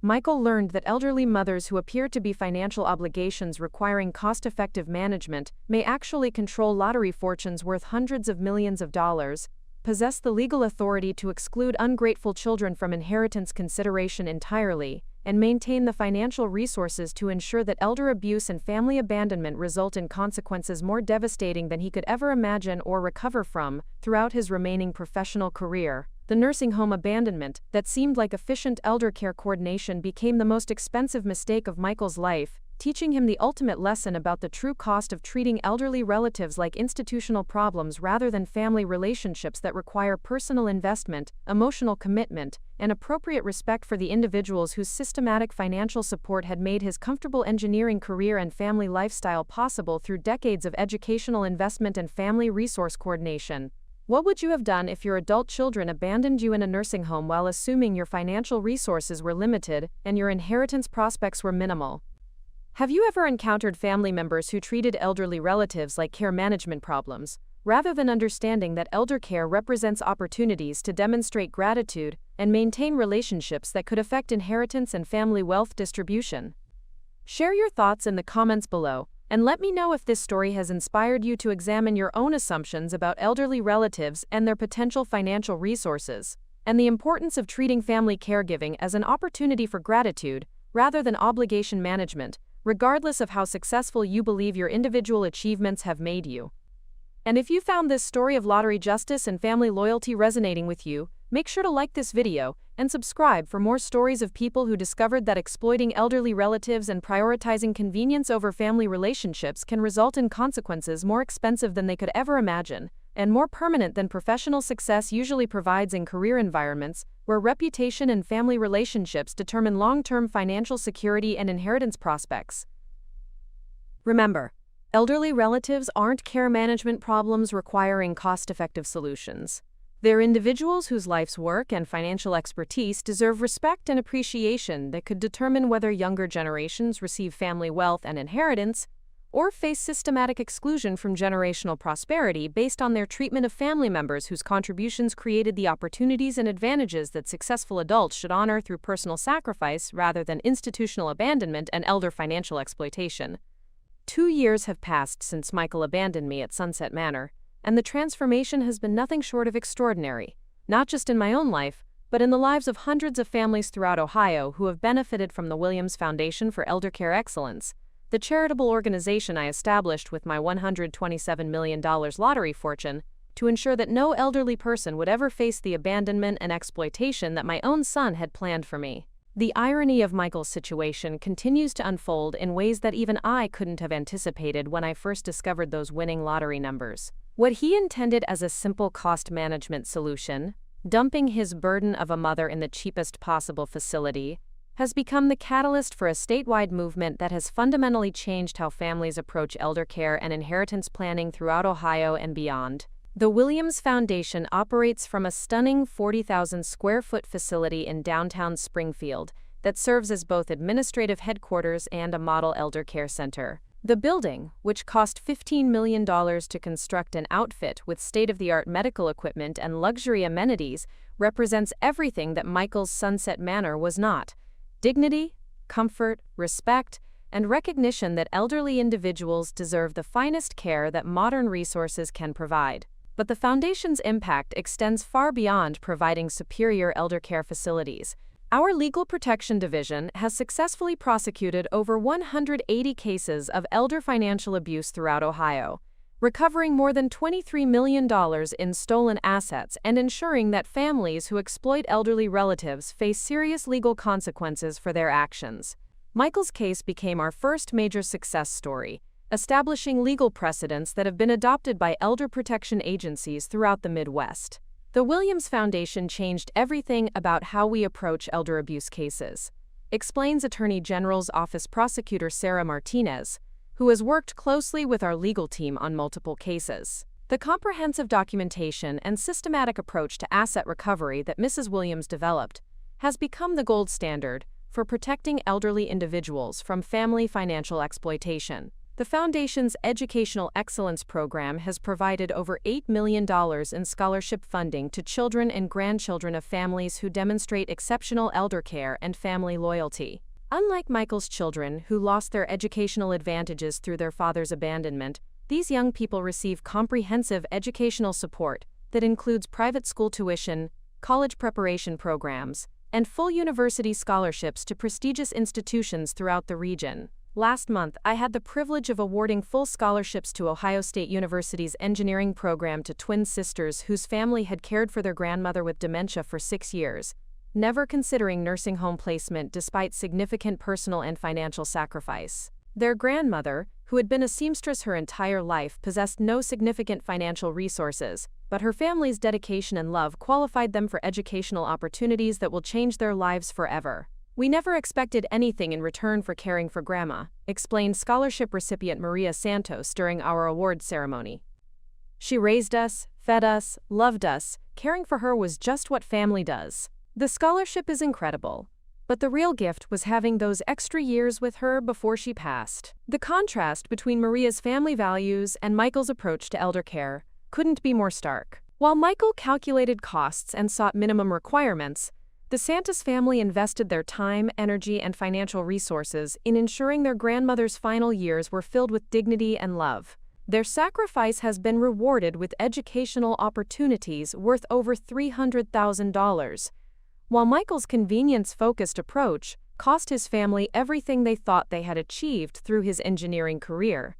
Michael learned that elderly mothers who appear to be financial obligations requiring cost-effective management may actually control lottery fortunes worth hundreds of millions of dollars, possess the legal authority to exclude ungrateful children from inheritance consideration entirely, and maintain the financial resources to ensure that elder abuse and family abandonment result in consequences more devastating than he could ever imagine or recover from throughout his remaining professional career. The nursing home abandonment that seemed like efficient elder care coordination became the most expensive mistake of Michael's life, teaching him the ultimate lesson about the true cost of treating elderly relatives like institutional problems rather than family relationships that require personal investment, emotional commitment, and appropriate respect for the individuals whose systematic financial support had made his comfortable engineering career and family lifestyle possible through decades of educational investment and family resource coordination. What would you have done if your adult children abandoned you in a nursing home while assuming your financial resources were limited and your inheritance prospects were minimal? Have you ever encountered family members who treated elderly relatives like care management problems, rather than understanding that elder care represents opportunities to demonstrate gratitude and maintain relationships that could affect inheritance and family wealth distribution? Share your thoughts in the comments below, and let me know if this story has inspired you to examine your own assumptions about elderly relatives and their potential financial resources, and the importance of treating family caregiving as an opportunity for gratitude rather than obligation management, regardless of how successful you believe your individual achievements have made you. And if you found this story of lottery justice and family loyalty resonating with you, make sure to like this video and subscribe for more stories of people who discovered that exploiting elderly relatives and prioritizing convenience over family relationships can result in consequences more expensive than they could ever imagine, and more permanent than professional success usually provides in career environments where reputation and family relationships determine long-term financial security and inheritance prospects. Remember, elderly relatives aren't care management problems requiring cost-effective solutions. They're individuals whose life's work and financial expertise deserve respect and appreciation that could determine whether younger generations receive family wealth and inheritance or face systematic exclusion from generational prosperity based on their treatment of family members whose contributions created the opportunities and advantages that successful adults should honor through personal sacrifice rather than institutional abandonment and elder financial exploitation. 2 years have passed since Michael abandoned me at Sunset Manor, and the transformation has been nothing short of extraordinary, not just in my own life, but in the lives of hundreds of families throughout Ohio who have benefited from the Williams Foundation for Elder Care Excellence, the charitable organization I established with my $127 million lottery fortune to ensure that no elderly person would ever face the abandonment and exploitation that my own son had planned for me. The irony of Michael's situation continues to unfold in ways that even I couldn't have anticipated when I first discovered those winning lottery numbers. What he intended as a simple cost management solution, dumping his burden of a mother in the cheapest possible facility, has become the catalyst for a statewide movement that has fundamentally changed how families approach elder care and inheritance planning throughout Ohio and beyond. The Williams Foundation operates from a stunning 40,000 square foot facility in downtown Springfield that serves as both administrative headquarters and a model elder care center. The building, which cost $15 million to construct and outfit with state-of-the-art medical equipment and luxury amenities, represents everything that Michael's Sunset Manor was not: dignity, comfort, respect, and recognition that elderly individuals deserve the finest care that modern resources can provide. But the Foundation's impact extends far beyond providing superior elder care facilities. Our Legal Protection Division has successfully prosecuted over 180 cases of elder financial abuse throughout Ohio, recovering more than $23 million in stolen assets and ensuring that families who exploit elderly relatives face serious legal consequences for their actions. Michael's case became our first major success story, establishing legal precedents that have been adopted by elder protection agencies throughout the Midwest. The Williams Foundation changed everything about how we approach elder abuse cases, explains Attorney General's Office Prosecutor Sarah Martinez, who has worked closely with our legal team on multiple cases. The comprehensive documentation and systematic approach to asset recovery that Mrs. Williams developed has become the gold standard for protecting elderly individuals from family financial exploitation. The Foundation's Educational Excellence Program has provided over $8 million in scholarship funding to children and grandchildren of families who demonstrate exceptional elder care and family loyalty. Unlike Michael's children, who lost their educational advantages through their father's abandonment, these young people receive comprehensive educational support that includes private school tuition, college preparation programs, and full university scholarships to prestigious institutions throughout the region. Last month, I had the privilege of awarding full scholarships to Ohio State University's engineering program to twin sisters whose family had cared for their grandmother with dementia for 6 years, never considering nursing home placement despite significant personal and financial sacrifice. Their grandmother, who had been a seamstress her entire life, possessed no significant financial resources, but her family's dedication and love qualified them for educational opportunities that will change their lives forever. "We never expected anything in return for caring for Grandma," explained scholarship recipient Maria Santos during our award ceremony. "She raised us, fed us, loved us. Caring for her was just what family does." The scholarship is incredible, but the real gift was having those extra years with her before she passed. The contrast between Maria's family values and Michael's approach to elder care couldn't be more stark. While Michael calculated costs and sought minimum requirements, the Santos family invested their time, energy, and financial resources in ensuring their grandmother's final years were filled with dignity and love. Their sacrifice has been rewarded with educational opportunities worth over $300,000, while Michael's convenience-focused approach cost his family everything they thought they had achieved through his engineering career.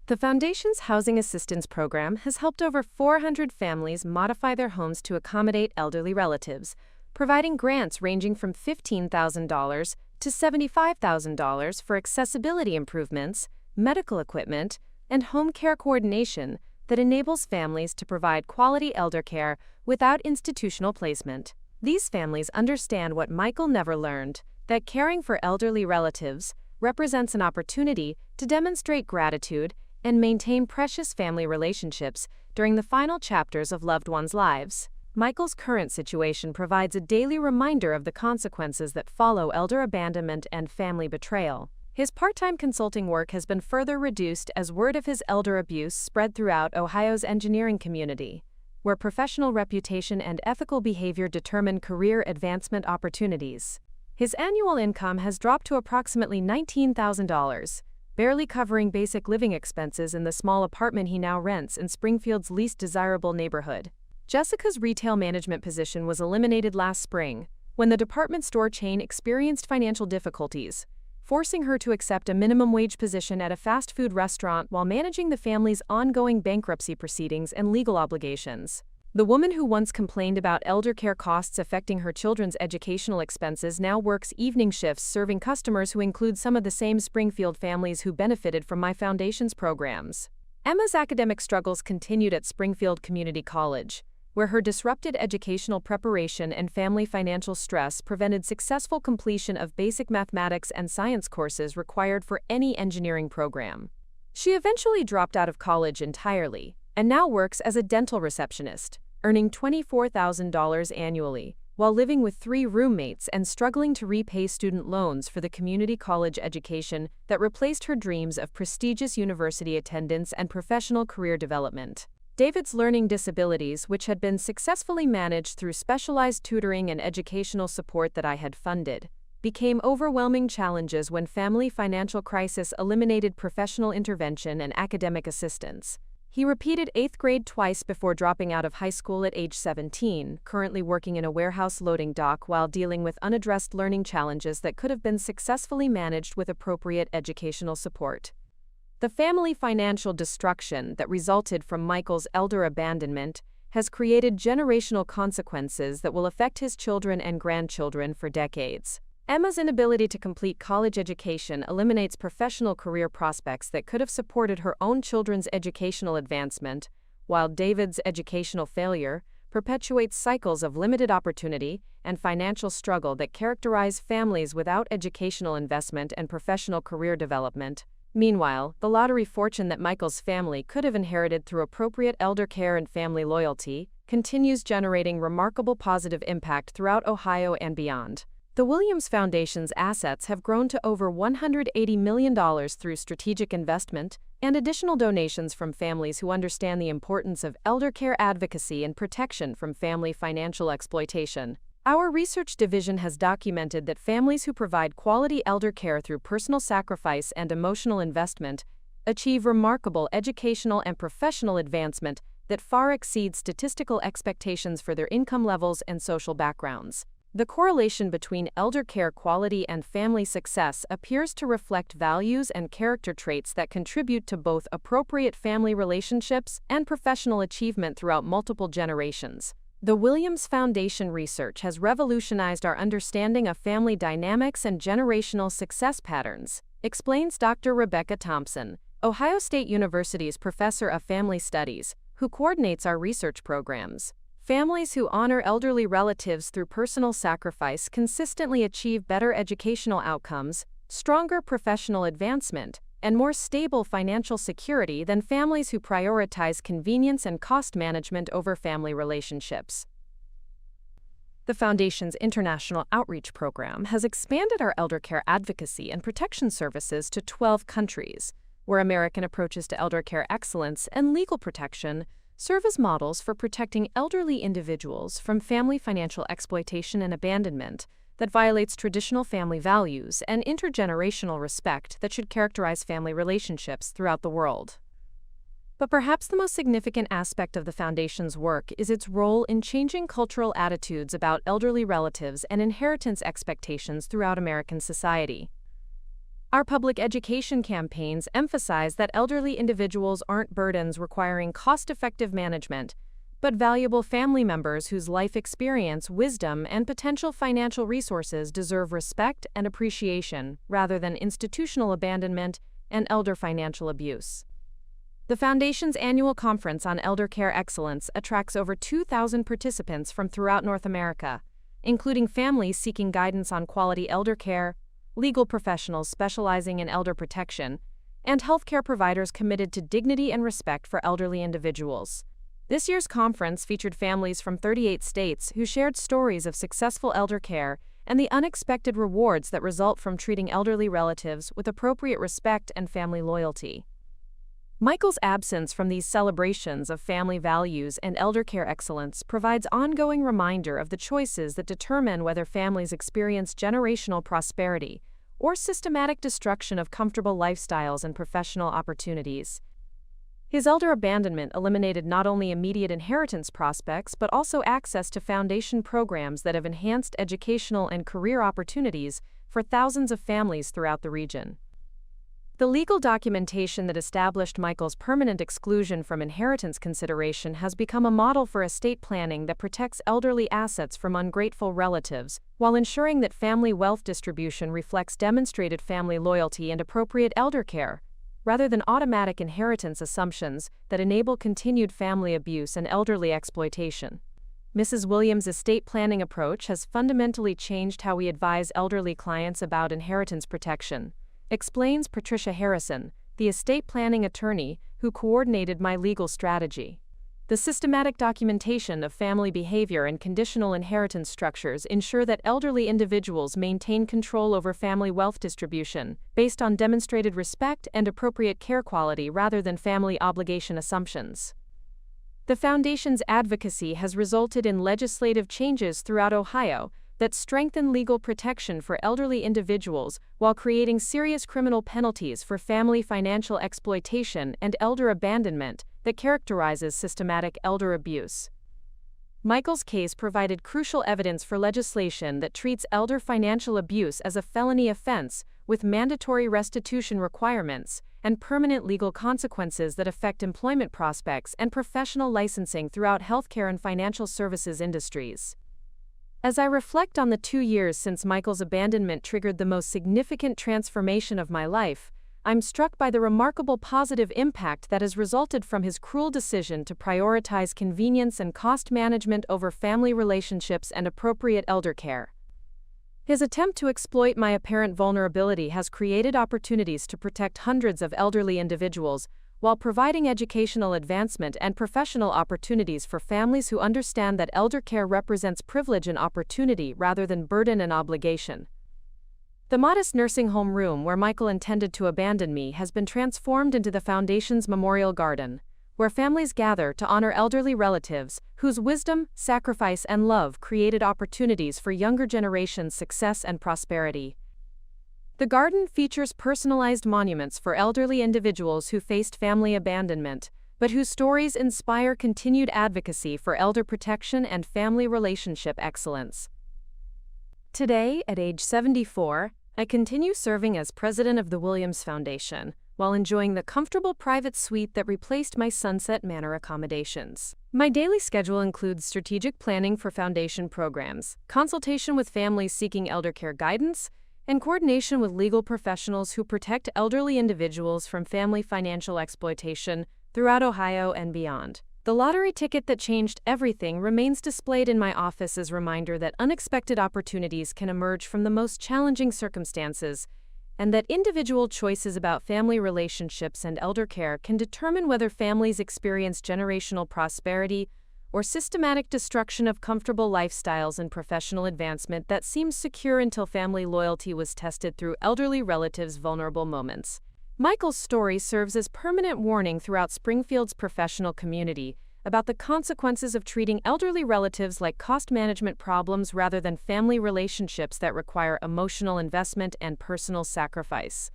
The Foundation's Housing Assistance Program has helped over 400 families modify their homes to accommodate elderly relatives, providing grants ranging from $15,000 to $75,000 for accessibility improvements, medical equipment, and home care coordination that enables families to provide quality elder care without institutional placement. These families understand what Michael never learned, that caring for elderly relatives represents an opportunity to demonstrate gratitude and maintain precious family relationships during the final chapters of loved ones' lives. Michael's current situation provides a daily reminder of the consequences that follow elder abandonment and family betrayal. His part-time consulting work has been further reduced as word of his elder abuse spread throughout Ohio's engineering community, where professional reputation and ethical behavior determine career advancement opportunities. His annual income has dropped to approximately $19,000, barely covering basic living expenses in the small apartment he now rents in Springfield's least desirable neighborhood. Jessica's retail management position was eliminated last spring when the department store chain experienced financial difficulties, forcing her to accept a minimum wage position at a fast food restaurant while managing the family's ongoing bankruptcy proceedings and legal obligations. The woman who once complained about elder care costs affecting her children's educational expenses now works evening shifts serving customers who include some of the same Springfield families who benefited from my foundation's programs. Emma's academic struggles continued at Springfield Community College, where her disrupted educational preparation and family financial stress prevented successful completion of basic mathematics and science courses required for any engineering program. She eventually dropped out of college entirely, and now works as a dental receptionist, earning $24,000 annually, while living with 3 roommates and struggling to repay student loans for the community college education that replaced her dreams of prestigious university attendance and professional career development. David's learning disabilities, which had been successfully managed through specialized tutoring and educational support that I had funded, became overwhelming challenges when family financial crisis eliminated professional intervention and academic assistance. He repeated 8th grade twice before dropping out of high school at age 17, currently working in a warehouse loading dock while dealing with unaddressed learning challenges that could have been successfully managed with appropriate educational support. The family financial destruction that resulted from Michael's elder abandonment has created generational consequences that will affect his children and grandchildren for decades. Emma's inability to complete college education eliminates professional career prospects that could have supported her own children's educational advancement, while David's educational failure perpetuates cycles of limited opportunity and financial struggle that characterize families without educational investment and professional career development. Meanwhile, the lottery fortune that Michael's family could have inherited through appropriate elder care and family loyalty continues generating remarkable positive impact throughout Ohio and beyond. The Williams Foundation's assets have grown to over $180 million through strategic investment and additional donations from families who understand the importance of elder care advocacy and protection from family financial exploitation. Our research division has documented that families who provide quality elder care through personal sacrifice and emotional investment achieve remarkable educational and professional advancement that far exceeds statistical expectations for their income levels and social backgrounds. The correlation between elder care quality and family success appears to reflect values and character traits that contribute to both appropriate family relationships and professional achievement throughout multiple generations. The Williams Foundation research has revolutionized our understanding of family dynamics and generational success patterns, explains Dr. Rebecca Thompson, Ohio State University's professor of family studies, who coordinates our research programs. Families who honor elderly relatives through personal sacrifice consistently achieve better educational outcomes, stronger professional advancement, and more stable financial security than families who prioritize convenience and cost management over family relationships. The Foundation's International Outreach Program has expanded our elder care advocacy and protection services to 12 countries, where American approaches to elder care excellence and legal protection serve as models for protecting elderly individuals from family financial exploitation and abandonment that violates traditional family values and intergenerational respect that should characterize family relationships throughout the world. But perhaps the most significant aspect of the Foundation's work is its role in changing cultural attitudes about elderly relatives and inheritance expectations throughout American society. Our public education campaigns emphasize that elderly individuals aren't burdens requiring cost-effective management, but valuable family members whose life experience, wisdom, and potential financial resources deserve respect and appreciation rather than institutional abandonment and elder financial abuse. The Foundation's annual conference on elder care excellence attracts over 2,000 participants from throughout North America, including families seeking guidance on quality elder care, legal professionals specializing in elder protection, and healthcare providers committed to dignity and respect for elderly individuals. This year's conference featured families from 38 states who shared stories of successful elder care and the unexpected rewards that result from treating elderly relatives with appropriate respect and family loyalty. Michael's absence from these celebrations of family values and elder care excellence provides ongoing reminder of the choices that determine whether families experience generational prosperity or systematic destruction of comfortable lifestyles and professional opportunities. His elder abandonment eliminated not only immediate inheritance prospects but also access to Foundation programs that have enhanced educational and career opportunities for thousands of families throughout the region. The legal documentation that established Michael's permanent exclusion from inheritance consideration has become a model for estate planning that protects elderly assets from ungrateful relatives, while ensuring that family wealth distribution reflects demonstrated family loyalty and appropriate elder care, rather than automatic inheritance assumptions that enable continued family abuse and elderly exploitation. Mrs. Williams' estate planning approach has fundamentally changed how we advise elderly clients about inheritance protection, explains Patricia Harrison, the estate planning attorney who coordinated my legal strategy. The systematic documentation of family behavior and conditional inheritance structures ensure that elderly individuals maintain control over family wealth distribution based on demonstrated respect and appropriate care quality rather than family obligation assumptions. The Foundation's advocacy has resulted in legislative changes throughout Ohio that strengthen legal protection for elderly individuals while creating serious criminal penalties for family financial exploitation and elder abandonment that characterizes systematic elder abuse. Michael's case provided crucial evidence for legislation that treats elder financial abuse as a felony offense with mandatory restitution requirements and permanent legal consequences that affect employment prospects and professional licensing throughout healthcare and financial services industries. As I reflect on the 2 years since Michael's abandonment triggered the most significant transformation of my life, I'm struck by the remarkable positive impact that has resulted from his cruel decision to prioritize convenience and cost management over family relationships and appropriate elder care. His attempt to exploit my apparent vulnerability has created opportunities to protect hundreds of elderly individuals while providing educational advancement and professional opportunities for families who understand that elder care represents privilege and opportunity rather than burden and obligation. The modest nursing home room where Michael intended to abandon me has been transformed into the Foundation's memorial garden, where families gather to honor elderly relatives whose wisdom, sacrifice, and love created opportunities for younger generations' success and prosperity. The garden features personalized monuments for elderly individuals who faced family abandonment, but whose stories inspire continued advocacy for elder protection and family relationship excellence. Today, at age 74, I continue serving as president of the Williams Foundation, while enjoying the comfortable private suite that replaced my Sunset Manor accommodations. My daily schedule includes strategic planning for foundation programs, consultation with families seeking elder care guidance, and coordination with legal professionals who protect elderly individuals from family financial exploitation throughout Ohio and beyond. The lottery ticket that changed everything remains displayed in my office as a reminder that unexpected opportunities can emerge from the most challenging circumstances, and that individual choices about family relationships and elder care can determine whether families experience generational prosperity or systematic destruction of comfortable lifestyles and professional advancement that seemed secure until family loyalty was tested through elderly relatives' vulnerable moments. Michael's story serves as permanent warning throughout Springfield's professional community about the consequences of treating elderly relatives like cost management problems rather than family relationships that require emotional investment and personal sacrifice.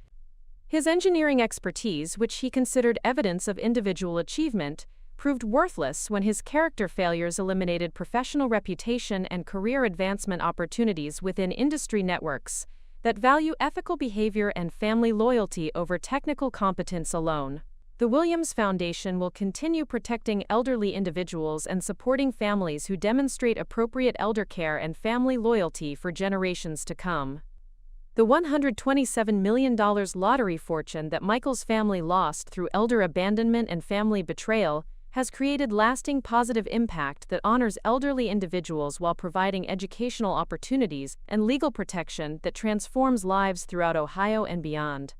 His engineering expertise, which he considered evidence of individual achievement, proved worthless when his character failures eliminated professional reputation and career advancement opportunities within industry networks that value ethical behavior and family loyalty over technical competence alone. The Williams Foundation will continue protecting elderly individuals and supporting families who demonstrate appropriate elder care and family loyalty for generations to come. The $127 million lottery fortune that Michael's family lost through elder abandonment and family betrayal has created lasting positive impact that honors elderly individuals while providing educational opportunities and legal protection that transforms lives throughout Ohio and beyond.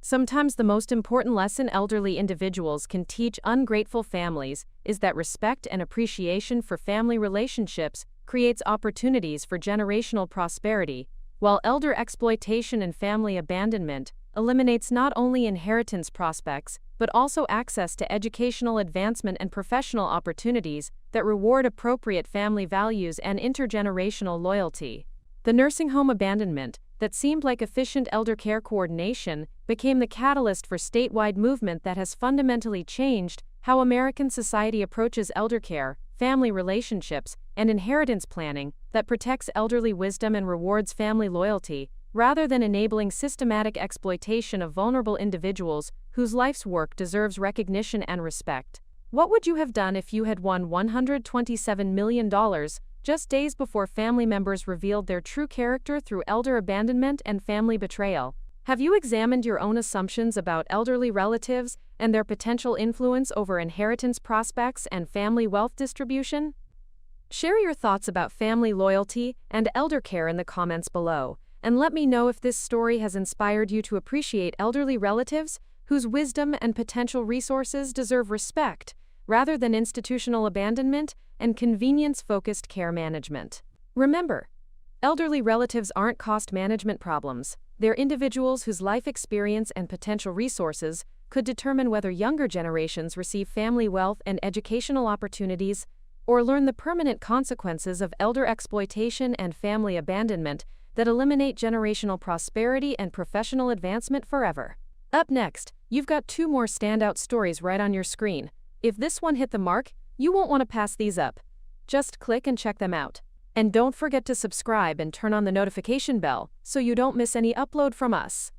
Sometimes the most important lesson elderly individuals can teach ungrateful families is that respect and appreciation for family relationships creates opportunities for generational prosperity, while elder exploitation and family abandonment eliminates not only inheritance prospects, but also access to educational advancement and professional opportunities that reward appropriate family values and intergenerational loyalty. The nursing home abandonment that seemed like efficient elder care coordination became the catalyst for statewide movement that has fundamentally changed how American society approaches elder care, family relationships, and inheritance planning that protects elderly wisdom and rewards family loyalty, rather than enabling systematic exploitation of vulnerable individuals whose life's work deserves recognition and respect. What would you have done if you had won $127 million just days before family members revealed their true character through elder abandonment and family betrayal? Have you examined your own assumptions about elderly relatives and their potential influence over inheritance prospects and family wealth distribution? Share your thoughts about family loyalty and elder care in the comments below, and let me know if this story has inspired you to appreciate elderly relatives whose wisdom and potential resources deserve respect, rather than institutional abandonment and convenience-focused care management. Remember, elderly relatives aren't cost management problems. They're individuals whose life experience and potential resources could determine whether younger generations receive family wealth and educational opportunities or learn the permanent consequences of elder exploitation and family abandonment that eliminate generational prosperity and professional advancement forever. Up next, you've got two more standout stories right on your screen. If this one hit the mark, you won't want to pass these up. Just click and check them out. And don't forget to subscribe and turn on the notification bell so you don't miss any upload from us.